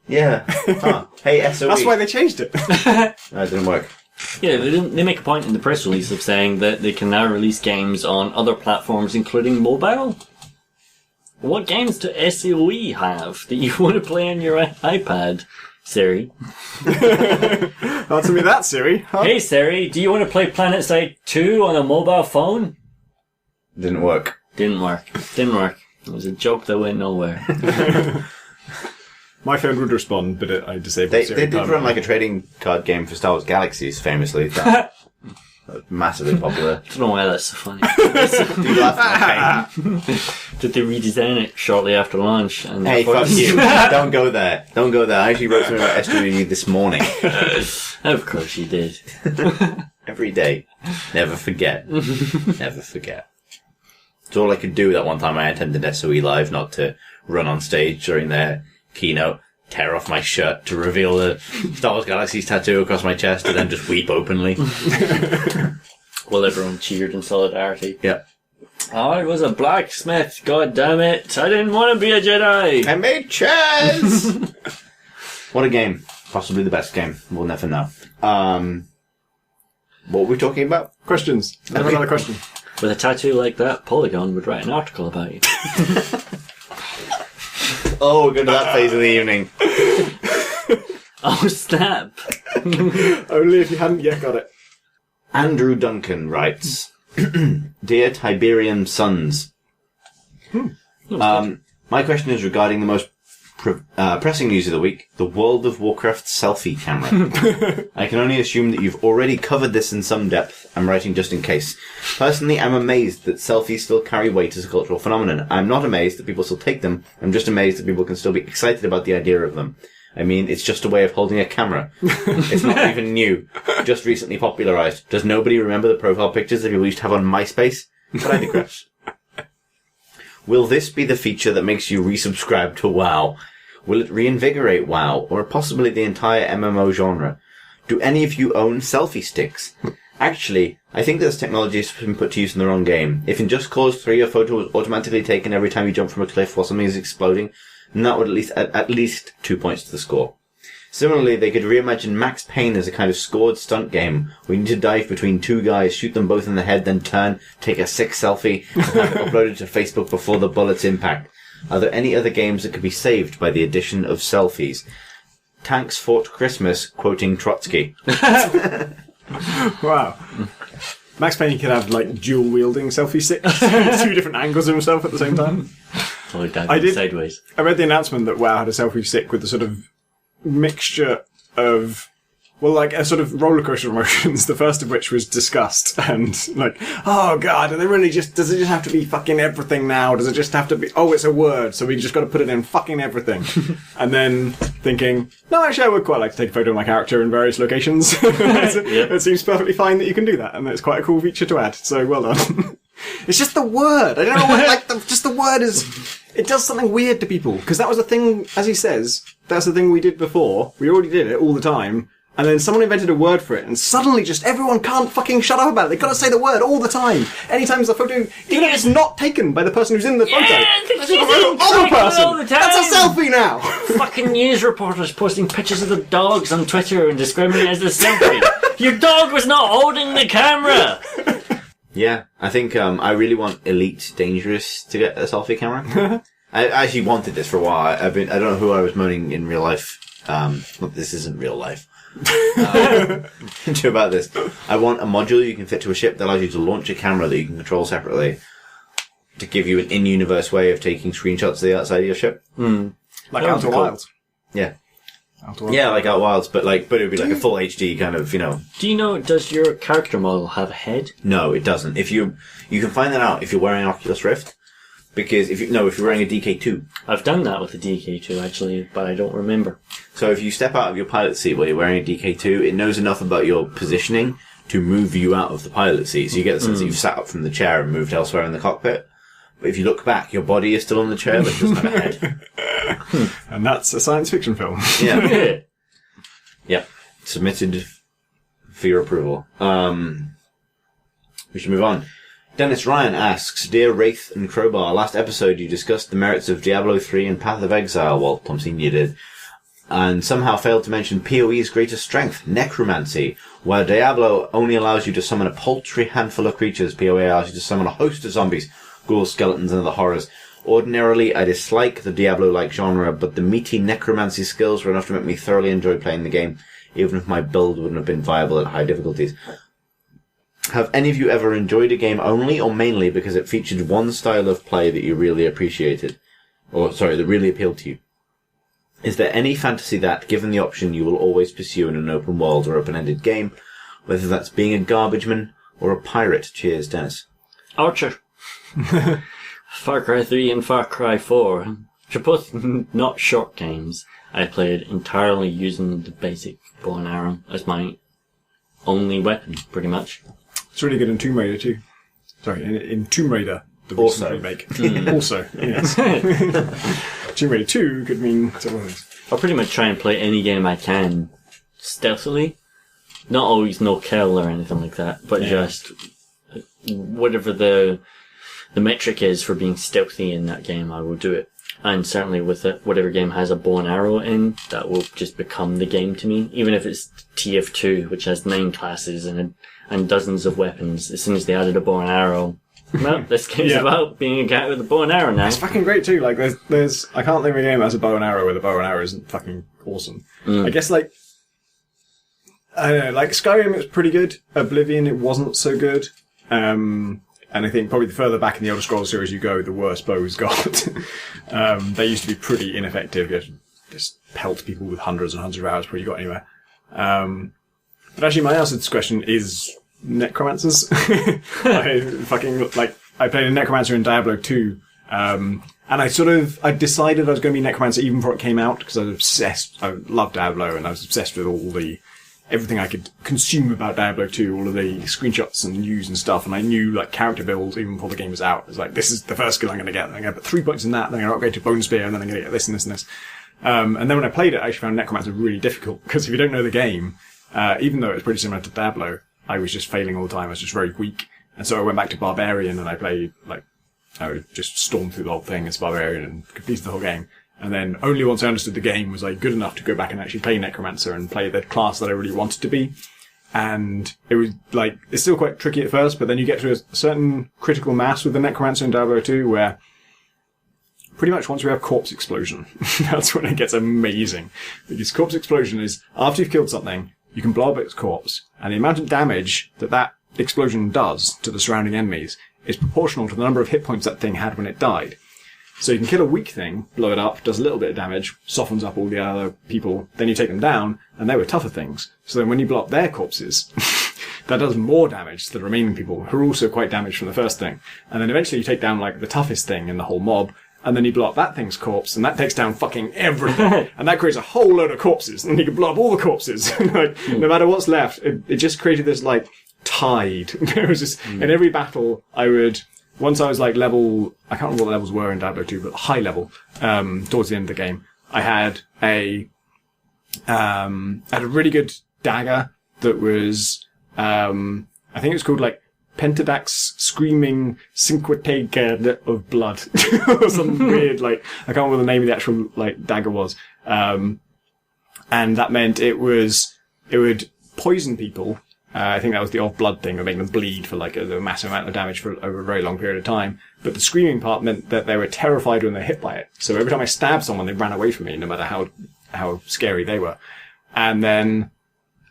Yeah. Hey, SOE. That's why they changed it. No, it didn't work. Yeah, they make a point in the press release of saying that they can now release games on other platforms, including mobile. what games do SOE have that you want to play on your iPad, Siri? Answer me that, Siri. Huh? Hey Siri, do you want to play PlanetSide 2 on a mobile phone? Didn't work. Didn't work. It was a joke that went nowhere. My phone would respond, but I disabled They Siri. did run like a trading card game for Star Wars Galaxies, famously. That was massively popular. I don't know why that's so funny. Do you laugh at my pain? Did they redesign it shortly after launch? And Hey, fuck you. Don't go there. Don't go there. I actually wrote something about SWE this morning. Of course you did. Every day. Never forget. Never forget. It's all I could do that one time I attended SOE Live, not to run on stage during their keynote, tear off my shirt to reveal the Star Wars Galaxies tattoo across my chest, and then just weep openly. Well, everyone cheered in solidarity. Yeah. I was a blacksmith, god damn it. I didn't want to be a Jedi. I made chairs! What a game. Possibly the best game. We'll never know. What were we talking about? Questions. I have another question. With a tattoo like that, Polygon would write an article about you. Oh, we're going to that phase of the evening. Oh, snap. Only if you hadn't yet got it. Andrew Duncan writes, Dear Tiberian Sons, my question is regarding the most pressing news of the week, the World of Warcraft selfie camera. I can only assume that you've already covered this in some depth. I'm writing just in case. Personally, I'm amazed that selfies still carry weight as a cultural phenomenon. I'm not amazed that people still take them. I'm just amazed that people can still be excited about the idea of them. I mean, it's just a way of holding a camera. It's not even new. Just recently popularized. Does nobody remember the profile pictures that people used to have on MySpace? But I digress. Will this be the feature that makes you resubscribe to WoW? Will it reinvigorate WoW, or possibly the entire MMO genre? Do any of you own selfie sticks? Actually, I think this technology has been put to use in the wrong game. If in Just Cause 3 a photo was automatically taken every time you jump from a cliff while something is exploding, then that would at least 2 points to the score. Similarly, they could reimagine Max Payne as a kind of scored stunt game where you need to dive between two guys, shoot them both in the head, then turn, take a sick selfie, and have it uploaded to Facebook before the bullets impact. Are there any other games that could be saved by the addition of selfies? Tanks Fought Christmas, quoting Trotsky. Wow. Max Payne could have, like, dual-wielding selfie sticks. 2 different angles of himself at the same time. Probably diving sideways. I read the announcement that WoW had a selfie stick with a sort of mixture of, well, like a sort of roller coaster of emotions, the first of which was disgust and like, oh god, does it just have to be fucking everything now? Does it just have to be, oh, it's a word, so we just got to put it in fucking everything? And then thinking, no, actually I would quite like to take a photo of my character in various locations. It seems perfectly fine that you can do that, and it's quite a cool feature to add, so well done. It's just the word. I don't know what, like, just the word is, it does something weird to people. Because that was the thing, as he says, that's the thing we did before. We already did it all the time. And then someone invented a word for it, and suddenly just everyone can't fucking shut up about it. They've got to say the word all the time. Anytime there's a photo, even if it's not taken by the person who's in the photo. That's the other person. all the time. That's a selfie now. Fucking news reporters posting pictures of the dogs on Twitter and describing it as a selfie. Your dog was not holding the camera. Yeah, I think I really want Elite Dangerous to get a selfie camera. I actually wanted this for a while. I don't know who I was moaning in real life. This isn't real life. About this. I want a module you can fit to a ship that allows you to launch a camera that you can control separately to give you an in-universe way of taking screenshots of the outside of your ship. Like Outer Wilds. Yeah. Yeah, like Out Wilds, but it would be like a full HD kind of, Do you know, does your character model have a head? No, it doesn't. You can find that out if you're wearing an Oculus Rift. Because if you're wearing a DK2. I've done that with the DK2 actually, but I don't remember. So if you step out of your pilot seat while you're wearing a DK2, it knows enough about your positioning to move you out of the pilot seat. So you get the sense that you've sat up from the chair and moved elsewhere in the cockpit. But if you look back, your body is still on the chair, but it doesn't have a head. And that's a science fiction film. Yeah. Yep. Submitted for your approval. We should move on. Dennis Ryan asks, Dear Wraith and Crowbar, last episode you discussed the merits of Diablo 3 and Path of Exile, well, Tom Senior did, and somehow failed to mention PoE's greatest strength, Necromancy. Where Diablo only allows you to summon a paltry handful of creatures, PoE allows you to summon a host of zombies, ghouls, skeletons, and other horrors, Ordinarily, I dislike the Diablo-like genre, but the meaty Necromancy skills were enough to make me thoroughly enjoy playing the game, even if my build wouldn't have been viable at high difficulties. Have any of you ever enjoyed a game only or mainly because it featured one style of play that you really appreciated? That really appealed to you? Is there any fantasy that, given the option, you will always pursue in an open world or open-ended game, whether that's being a garbageman or a pirate? Cheers, Dennis. Archer. Far Cry 3 and Far Cry 4, which are both not short games. I played entirely using the basic bow and arrow as my only weapon, pretty much. It's really good in Tomb Raider too. Sorry, in Tomb Raider, the recent remake. Also, yes. Tomb Raider 2 could mean several things. I'll pretty much try and play any game I can stealthily. Not always no kill or anything like that, but just whatever the metric is for being stealthy in that game, I will do it. And certainly with it, whatever game has a bow and arrow in, that will just become the game to me. Even if it's TF2, which has 9 classes and dozens of weapons, as soon as they added a bow and arrow, well, this game's about being a guy with a bow and arrow now. It's fucking great too. Like, there's I can't think of a game that has a bow and arrow where the bow and arrow isn't fucking awesome. I guess, like, I don't know, like, Skyrim was pretty good. Oblivion, it wasn't so good. And I think probably the further back in the Elder Scrolls series you go, the worse bows got. They used to be pretty ineffective. You just pelt people with hundreds and hundreds of arrows before you got anywhere. But actually, my answer to this question is Necromancers. I played a Necromancer in Diablo 2. And I decided I was going to be Necromancer even before it came out, because I was obsessed. I loved Diablo, and I was obsessed with everything I could consume about Diablo 2, all of the screenshots and news and stuff, and I knew, like, character builds even before the game was out. It was like, this is the first skill I'm going to get. I'm going to put 3 points in that, then I'm going to upgrade to Bone Spear, and then I'm going to get this and this and this. And then when I played it, I actually found Necromancer really difficult, because if you don't know the game, even though it was pretty similar to Diablo, I was just failing all the time. I was just very weak. And so I went back to Barbarian, and I played, like, I would just storm through the whole thing as Barbarian and completed the whole game. And then only once I understood the game was I good enough to go back and actually play Necromancer and play the class that I really wanted to be. And it was like, it's still quite tricky at first, but then you get to a certain critical mass with the Necromancer in Diablo 2 where pretty much once we have Corpse Explosion, that's when it gets amazing. Because Corpse Explosion is, after you've killed something, you can blow up its corpse, and the amount of damage that explosion does to the surrounding enemies is proportional to the number of hit points that thing had when it died. So you can kill a weak thing, blow it up, does a little bit of damage, softens up all the other people, then you take them down, and they were tougher things. So then when you blow up their corpses, that does more damage to the remaining people, who are also quite damaged from the first thing. And then eventually you take down, like, the toughest thing in the whole mob, and then you blow up that thing's corpse, and that takes down fucking everything. And that creates a whole load of corpses, and you can blow up all the corpses. Like, no matter what's left, it just created this, like, tide. It was just, in every battle, once I was like level, I can't remember what the levels were in Diablo 2, but high level, towards the end of the game, I had a really good dagger that was, I think it was called like Pentadax Screaming Cinquetega of Blood. Or something weird, like, I can't remember the name of the actual, like, dagger was. And that meant it would poison people. I think that was the off-blood thing, or make them bleed for like a massive amount of damage for over a very long period of time. But the screaming part meant that they were terrified when they're hit by it. So every time I stabbed someone, they ran away from me, no matter how scary they were. And then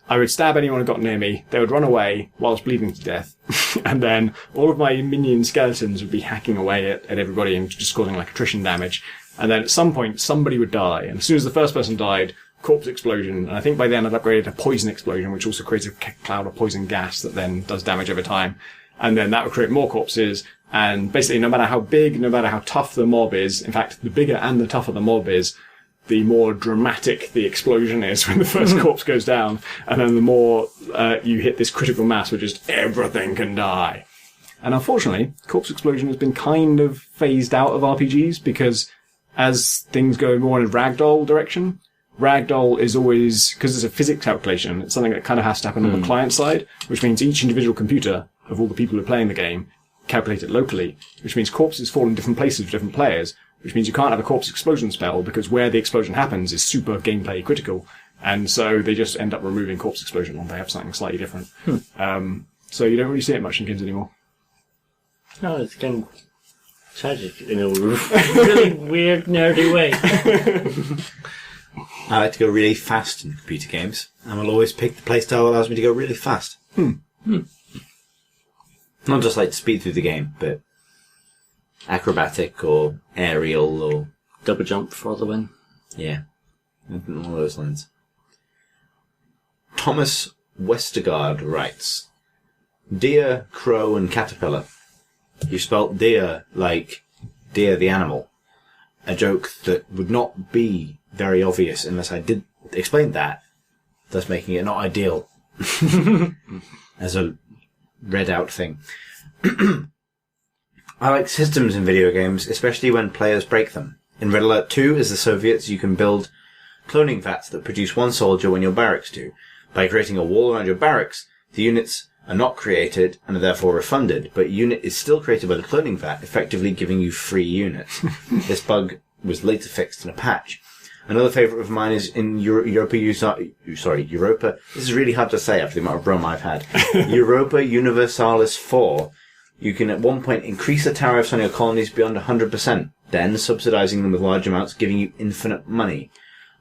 I would stab anyone who got near me. They would run away whilst bleeding to death. And then all of my minion skeletons would be hacking away at everybody and just causing like attrition damage. And then at some point, somebody would die. And as soon as the first person died, Corpse Explosion, and I think by then I'd upgraded to Poison Explosion, which also creates a cloud of poison gas that then does damage over time. And then that would create more corpses, and basically no matter how big, no matter how tough the mob is, in fact, the bigger and the tougher the mob is, the more dramatic the explosion is when the first corpse goes down, and then the more you hit this critical mass where just everything can die. And unfortunately, Corpse Explosion has been kind of phased out of RPGs, because as things go more in a ragdoll direction, Ragdoll is always, because it's a physics calculation, it's something that kind of has to happen on the client side, which means each individual computer of all the people who are playing the game calculate it locally, which means corpses fall in different places for different players, which means you can't have a corpse explosion spell, because where the explosion happens is super gameplay critical, and so they just end up removing corpse explosion, or they have something slightly different. So you don't really see it much in games anymore. No, it's kind of Tragic in a really weird, nerdy way. I like to go really fast in computer games, and will always pick the playstyle that allows me to go really fast. Not just like to speed through the game, but acrobatic or aerial or... Double jump for the win. Yeah. All those lines. Thomas Westergaard writes, Deer, crow, and caterpillar. You spelt deer like deer the animal. A joke that would not be very obvious unless I did explain that, thus making it not ideal as a read out thing. I like systems in video games, especially when players break them. In Red Alert 2, as the Soviets, you can build cloning vats that produce one soldier when your barracks do. By creating a wall around your barracks, the units are not created and are therefore refunded, but a unit is still created by the cloning vat, effectively giving you free units. This bug was later fixed in a patch. Another favourite of mine is in Europa. This is really hard to say after the amount of rum I've had. Europa Universalis 4. You can at one point increase the tariffs on your colonies beyond 100%, then subsidising them with large amounts, giving you infinite money.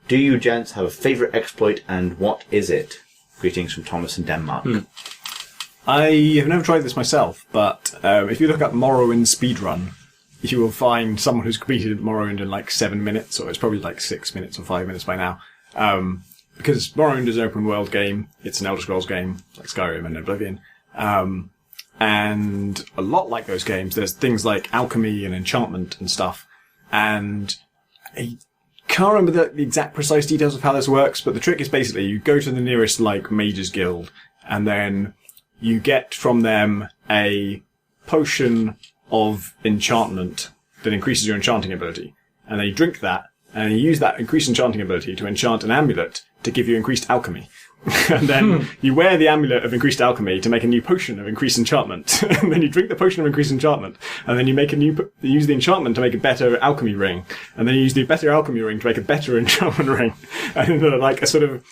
Do you gents have a favourite exploit, and what is it? Greetings from Thomas in Denmark. I have never tried this myself, but if you look up Morrowind speedrun, you will find someone who's completed Morrowind in like 7 minutes, or it's probably like 6 minutes or 5 minutes by now. Because Morrowind is an open world game, it's an Elder Scrolls game, like Skyrim and Oblivion. And a lot like those games, there's things like alchemy and enchantment and stuff. And I can't remember the exact precise details of how this works, but the trick is basically you go to the nearest like mages guild, and then you get from them a potion of enchantment that increases your enchanting ability. And then you drink that, and you use that increased enchanting ability to enchant an amulet to give you increased alchemy. And then you wear the amulet of increased alchemy to make a new potion of increased enchantment. And then you drink the potion of increased enchantment. And then you make use the enchantment to make a better alchemy ring. And then you use the better alchemy ring to make a better enchantment ring. And like a sort of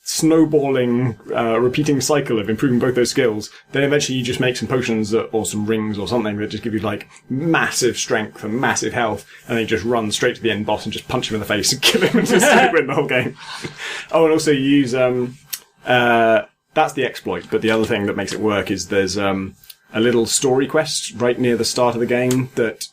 snowballing, repeating cycle of improving both those skills. Then eventually you just make some potions or some rings or something that just give you like massive strength and massive health. And then you just run straight to the end boss and just punch him in the face and kill him and just win the whole game. Oh, and also you use, that's the exploit, but the other thing that makes it work is there's a little story quest right near the start of the game that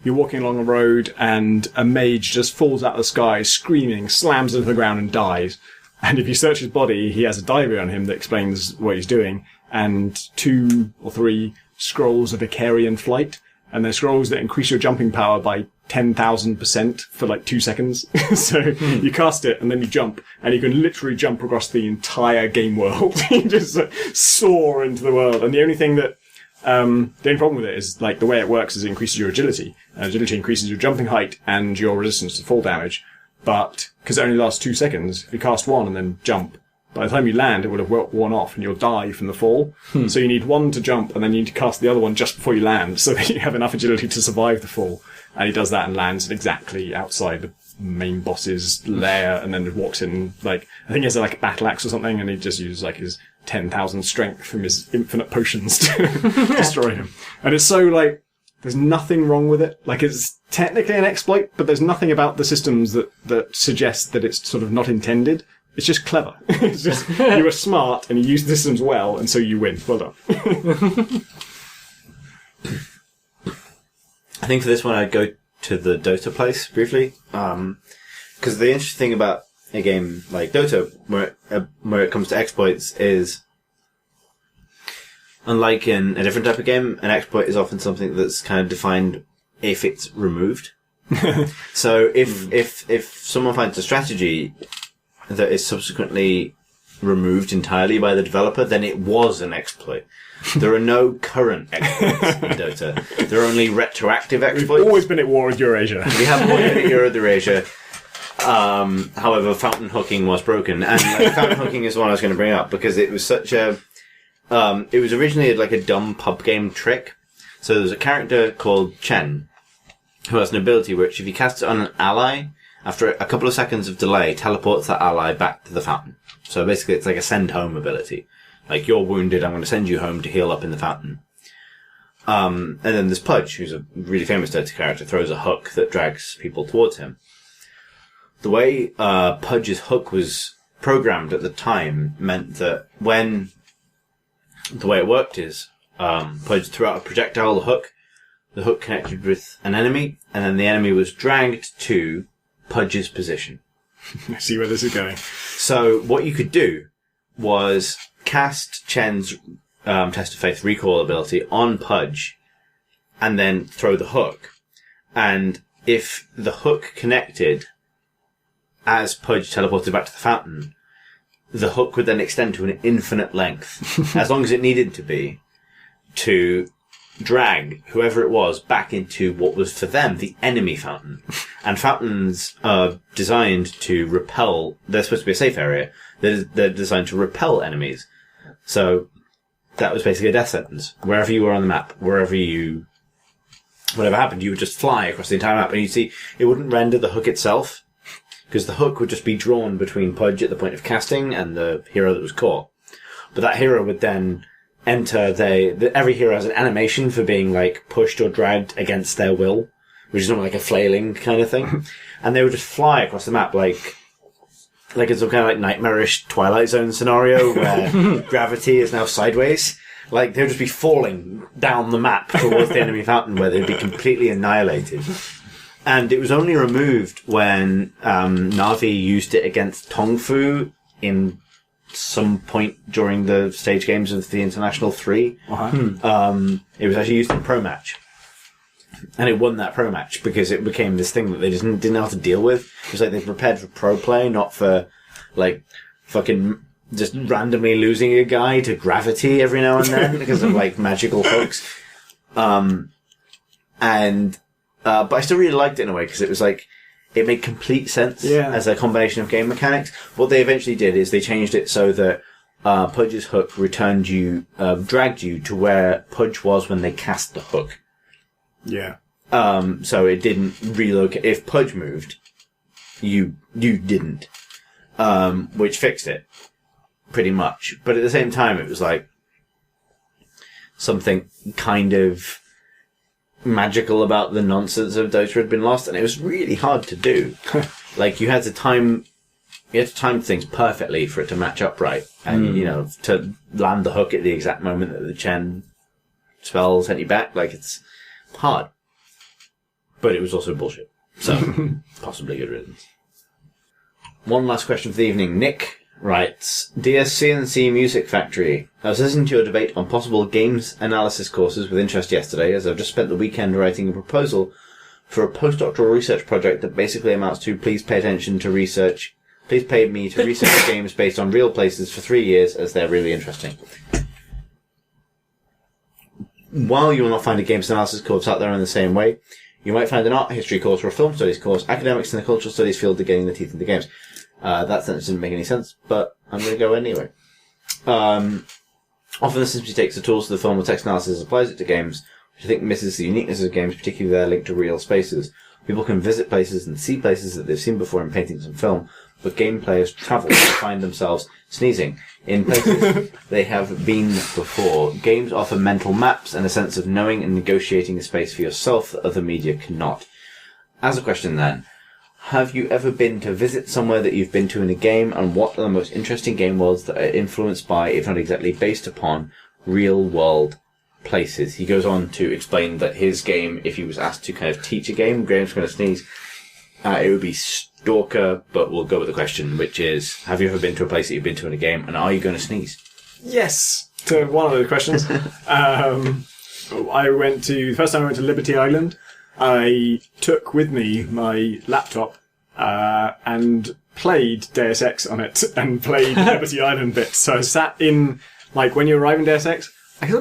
you're walking along a road and a mage just falls out of the sky screaming, slams into the ground and dies. And if you search his body, he has a diary on him that explains what he's doing, and 2 or 3 scrolls of Icarian flight, and they're scrolls that increase your jumping power by 10,000% for like 2 seconds. So you cast it and then you jump, and you can literally jump across the entire game world. You just soar into the world. And the only thing that, the only problem with it is like the way it works is it increases your agility. And agility increases your jumping height and your resistance to fall damage. But, because it only lasts 2 seconds, if you cast one and then jump, by the time you land, it would have worn off and you'll die from the fall. So you need one to jump and then you need to cast the other one just before you land so that you have enough agility to survive the fall. And he does that and lands exactly outside the main boss's lair and then walks in, like, I think he has like a battle axe or something, and he just uses like his 10,000 strength from his infinite potions to destroy him. And it's so like, there's nothing wrong with it. Like, it's technically an exploit, but there's nothing about the systems that suggests that it's sort of not intended. It's just clever. It's just, you were smart and you used the systems well, and so you win. Well done. I think for this one I'd go to the Dota place briefly. Because the interesting thing about a game like Dota, where it comes to exploits, is unlike in a different type of game, an exploit is often something that's kind of defined if it's removed. So if someone finds a strategy that is subsequently removed entirely by the developer, then it was an exploit. There are no current exploits in Dota. There are only retroactive exploits. We've always been at war with Eurasia. We have always been at Eurasia. However, fountain hooking was broken. And fountain hooking is the one I was going to bring up because it was such a... it was originally like a dumb pub game trick. So there's a character called Chen who has an ability which, if you cast it on an ally, after a couple of seconds of delay, teleports that ally back to the fountain. So basically it's like a send home ability. Like, you're wounded, I'm going to send you home to heal up in the fountain. And then there's Pudge, who's a really famous Dota character, throws a hook that drags people towards him. The way Pudge's hook was programmed at the time meant that the way it worked is Pudge threw out a projectile, the hook connected with an enemy, and then the enemy was dragged to Pudge's position. I see where this is going. So what you could do was cast Chen's Test of Faith recoil ability on Pudge and then throw the hook. And if the hook connected as Pudge teleported back to the fountain, the hook would then extend to an infinite length, as long as it needed to be, to drag whoever it was back into what was for them the enemy fountain. And fountains are designed to repel. They're supposed to be a safe area. They're designed to repel enemies. So that was basically a death sentence. Wherever you were on the map, whatever happened, you would just fly across the entire map, and you'd see it wouldn't render the hook itself, because the hook would just be drawn between Pudge at the point of casting and the hero that was caught. But that hero would then enter every hero has an animation for being like pushed or dragged against their will, which is not like a flailing kind of thing. And they would just fly across the map like it's some kind of like nightmarish Twilight Zone scenario where gravity is now sideways. Like they would just be falling down the map towards the enemy fountain where they'd be completely annihilated. And it was only removed when Na'Vi used it against Tongfu in some point during the stage games of the International 3. It was actually used in Pro Match. And it won that Pro Match because it became this thing that they just didn't know how to deal with. It was like they prepared for pro play, not for, like, fucking just randomly losing a guy to gravity every now and then because of, like, magical hooks. But I still really liked it in a way because it was like, it made complete sense as a combination of game mechanics. What they eventually did is they changed it so that Pudge's hook dragged you to where Pudge was when they cast the hook. Yeah. So it didn't relocate. If Pudge moved, you didn't. Which fixed it. Pretty much. But at the same time, it was like something kind of magical about the nonsense of Dota had been lost, and it was really hard to do. Like you had to time things perfectly for it to match up right, and to land the hook at the exact moment that the Chen spell sent you back. Like it's hard, but it was also bullshit. So possibly good riddance. One last question for the evening. Nick writes, Dear CNC Music Factory, I was listening to your debate on possible games analysis courses with interest yesterday, as I've just spent the weekend writing a proposal for a postdoctoral research project that basically amounts to please pay me to research games based on real places for 3 years, as they're really interesting. While you will not find a games analysis course out there in the same way, you might find an art history course or a film studies course. Academics in the cultural studies field are getting the teeth into games. That sentence didn't make any sense, but I'm going to go anyway. Often this simply takes the tools of the film or text analysis and applies it to games, which I think misses the uniqueness of games, particularly their link to real spaces. People can visit places and see places that they've seen before in paintings and film, but game players travel to find themselves sneezing in places they have been before. Games offer mental maps and a sense of knowing and negotiating a space for yourself that other media cannot. As a question then, have you ever been to visit somewhere that you've been to in a game, and what are the most interesting game worlds that are influenced by, if not exactly based upon, real-world places? He goes on to explain that his game, if he was asked to kind of teach a game, Graham's going to sneeze, it would be Stalker, but we'll go with the question, which is, have you ever been to a place that you've been to in a game, and are you going to sneeze? Yes, to one of those questions. The first time I went to Liberty Island, I took with me my laptop and played Deus Ex on it and played Liberty Island bits. So I sat in, like, when you arrive in Deus Ex, I knew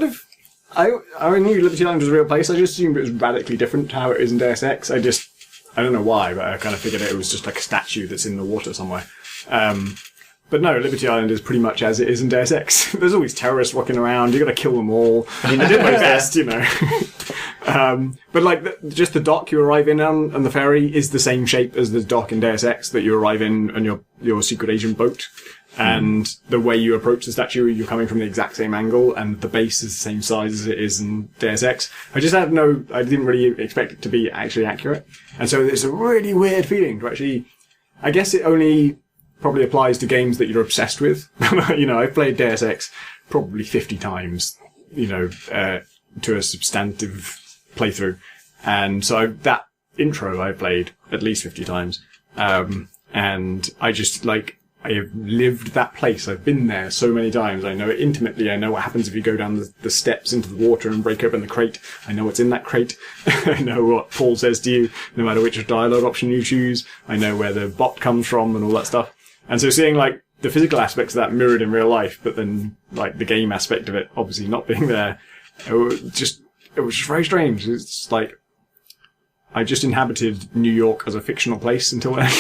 Liberty Island was a real place. I just assumed it was radically different to how it is in Deus Ex. I don't know why, but I kind of figured it was just like a statue that's in the water somewhere. But no, Liberty Island is pretty much as it is in Deus Ex. There's always terrorists walking around. You got to kill them all. I did my best, but like, just the dock you arrive in on, and the ferry is the same shape as the dock in Deus Ex that you arrive in on your secret agent boat. And the way you approach the statue, you're coming from the exact same angle, and the base is the same size as it is in Deus Ex. I didn't really expect it to be actually accurate. And so it's a really weird feeling to actually, I guess it only probably applies to games that you're obsessed with. I've played Deus Ex probably 50 times, to a substantive playthrough. And so that intro I played at least 50 times. And I just I have lived that place. I've been there so many times. I know it intimately. I know what happens if you go down the steps into the water and break open the crate. I know what's in that crate. I know what Paul says to you, no matter which dialogue option you choose. I know where the bot comes from and all that stuff. And so seeing the physical aspects of that mirrored in real life, but then the game aspect of it obviously not being there, it was just very strange. It's I just inhabited New York as a fictional place until then.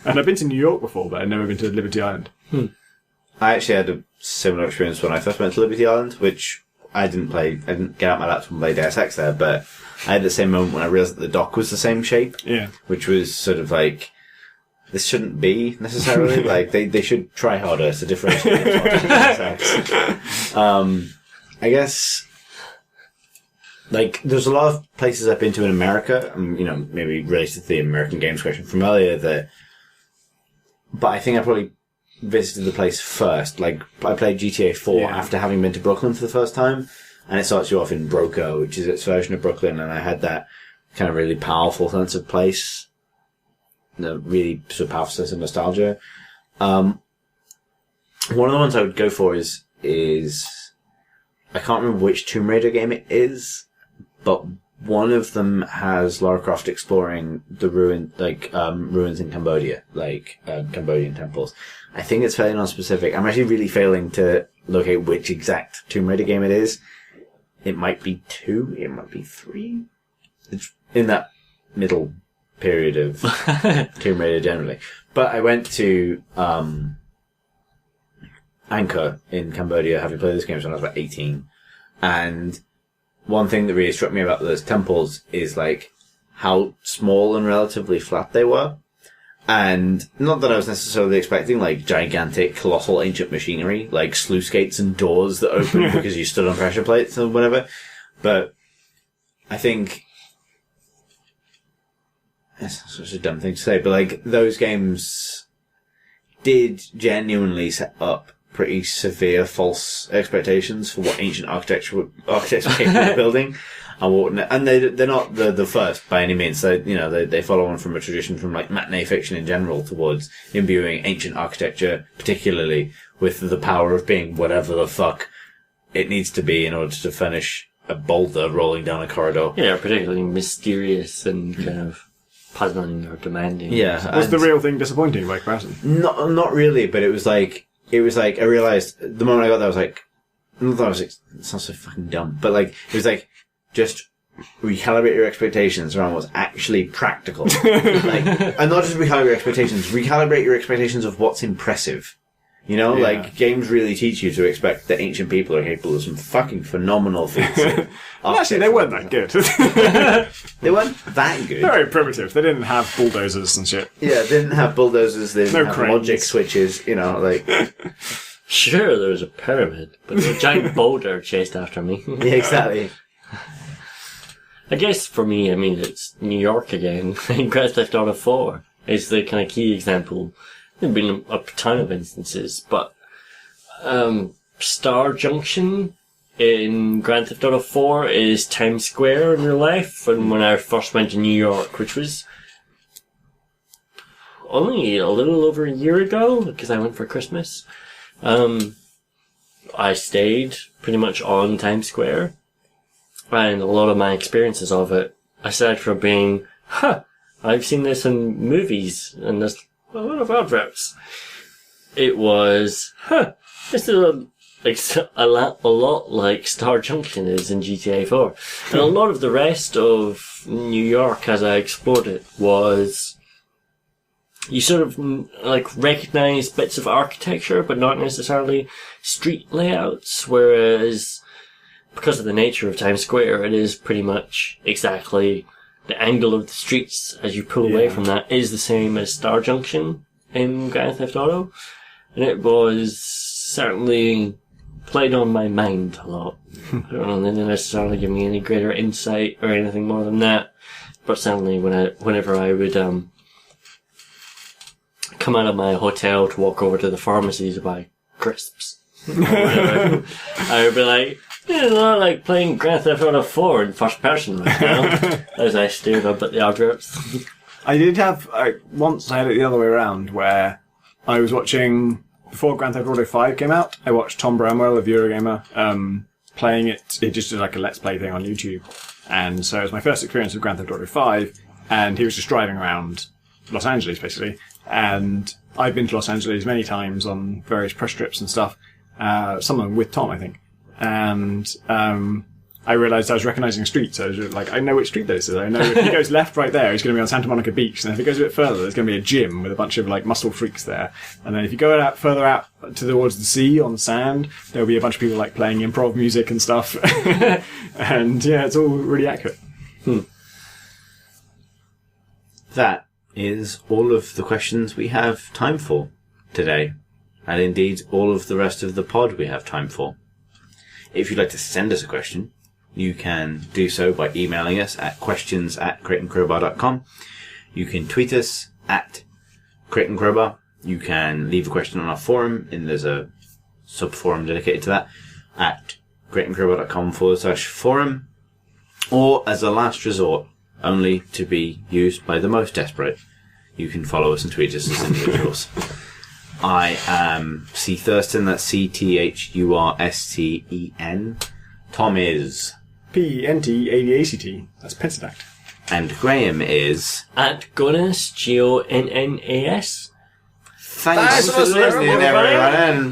And I've been to New York before, but I've never been to Liberty Island. I actually had a similar experience when I first went to Liberty Island, which I didn't get out my laptop and play Deus Ex there, but I had the same moment when I realised that the dock was the same shape. Yeah. Which was sort of this shouldn't be necessarily. They should try harder to differentiate Deus Ex. I guess, there's a lot of places I've been to in America, maybe related to the American Games question from earlier, but I think I probably visited the place first. I played GTA 4 after having been to Brooklyn for the first time, and it starts you off in Broco, which is its version of Brooklyn, and I had that kind of really powerful sense of place, the really sort of powerful sense of nostalgia. One of the ones I would go for is I can't remember which Tomb Raider game it is, but one of them has Lara Croft exploring the ruins in Cambodia, Cambodian temples. I think it's fairly non-specific. I'm actually really failing to locate which exact Tomb Raider game it is. It might be 2, it might be 3. It's in that middle period of Tomb Raider generally. But I went to Angkor in Cambodia, having played this game when I was about 18, and one thing that really struck me about those temples is how small and relatively flat they were. And not that I was necessarily expecting gigantic, colossal ancient machinery, sluice gates and doors that open because you stood on pressure plates or whatever. But I think that's such a dumb thing to say, but those games did genuinely set up pretty severe false expectations for what ancient architects were capable of building, and they're not the first by any means. They follow on from a tradition from matinee fiction in general towards imbuing ancient architecture, particularly with the power of being whatever the fuck it needs to be in order to finish a boulder rolling down a corridor. Yeah, particularly mysterious and kind of puzzling or demanding. Yeah, was the real thing disappointing by comparison? Not really, but it was I realised, the moment I got there, I was not that I was it sounds so fucking dumb, but it was just recalibrate your expectations around what's actually practical. And not just recalibrate your expectations, recalibrate your expectations of what's impressive. Games really teach you to expect that ancient people are capable of some fucking phenomenal feats. Actually, they weren't that good. They weren't that good. Very primitive. They didn't have bulldozers and shit. Yeah, they didn't have bulldozers, they didn't have cranes. logic switches, Sure, there was a pyramid, but a giant boulder chased after me. Yeah, exactly. I guess for me, it's New York again. Grand Theft Auto 4 is the kind of key example. There have been a ton of instances, but Star Junction in Grand Theft Auto 4 is Times Square in real life. And when I first went to New York, which was only a little over a year ago, because I went for Christmas, I stayed pretty much on Times Square. And a lot of my experiences of it, aside from being, I've seen this in movies, and there's a lot of adverts. It was, this is a lot like Star Junction is in GTA 4. And a lot of the rest of New York, as I explored it, was, you sort of, recognize bits of architecture, but not necessarily street layouts, whereas, because of the nature of Times Square, it is pretty much exactly the angle of the streets as you pull away from that is the same as Star Junction in Grand Theft Auto. and it was certainly played on my mind a lot. I don't know, they didn't necessarily give me any greater insight or anything more than that, but certainly whenever I would come out of my hotel to walk over to the pharmacy to buy crisps, or whatever, I would be like, it's not like playing Grand Theft Auto 4 in first person right now, as I stared up at the adverts. I did have, once I had it the other way around, where I was watching, before Grand Theft Auto 5 came out, I watched Tom Bramwell of Eurogamer playing it. He just did like a Let's Play thing on YouTube. And so it was my first experience with Grand Theft Auto 5, and he was just driving around Los Angeles, basically. And I've been to Los Angeles many times on various press trips and stuff, some of them with Tom, I think. And I realised I was recognising streets. So I was like, I know which street this is. I know if he goes left right there, he's going to be on Santa Monica Beach. And if he goes a bit further, there's going to be a gym with a bunch of like muscle freaks there. And then if you go out further out towards the sea on sand, there'll be a bunch of people like playing improv music and stuff. And yeah, it's all really accurate. That is all of the questions we have time for today. And indeed, all of the rest of the pod we have time for. If you'd like to send us a question, you can do so by emailing us at questions@crateandcrowbar.com. You can tweet us at crateandcrowbar. You can leave a question on our forum, and there's a sub-forum dedicated to that, at crateandcrowbar.com/forum. Or, as a last resort, only to be used by the most desperate, you can follow us and tweet us as individuals. I am C. Thurston, that's CTHURSTEN. Tom is PNTADACT. That's Pensadact. And Graham is At Gonas, Gonnas. Thanks for listening, everyone.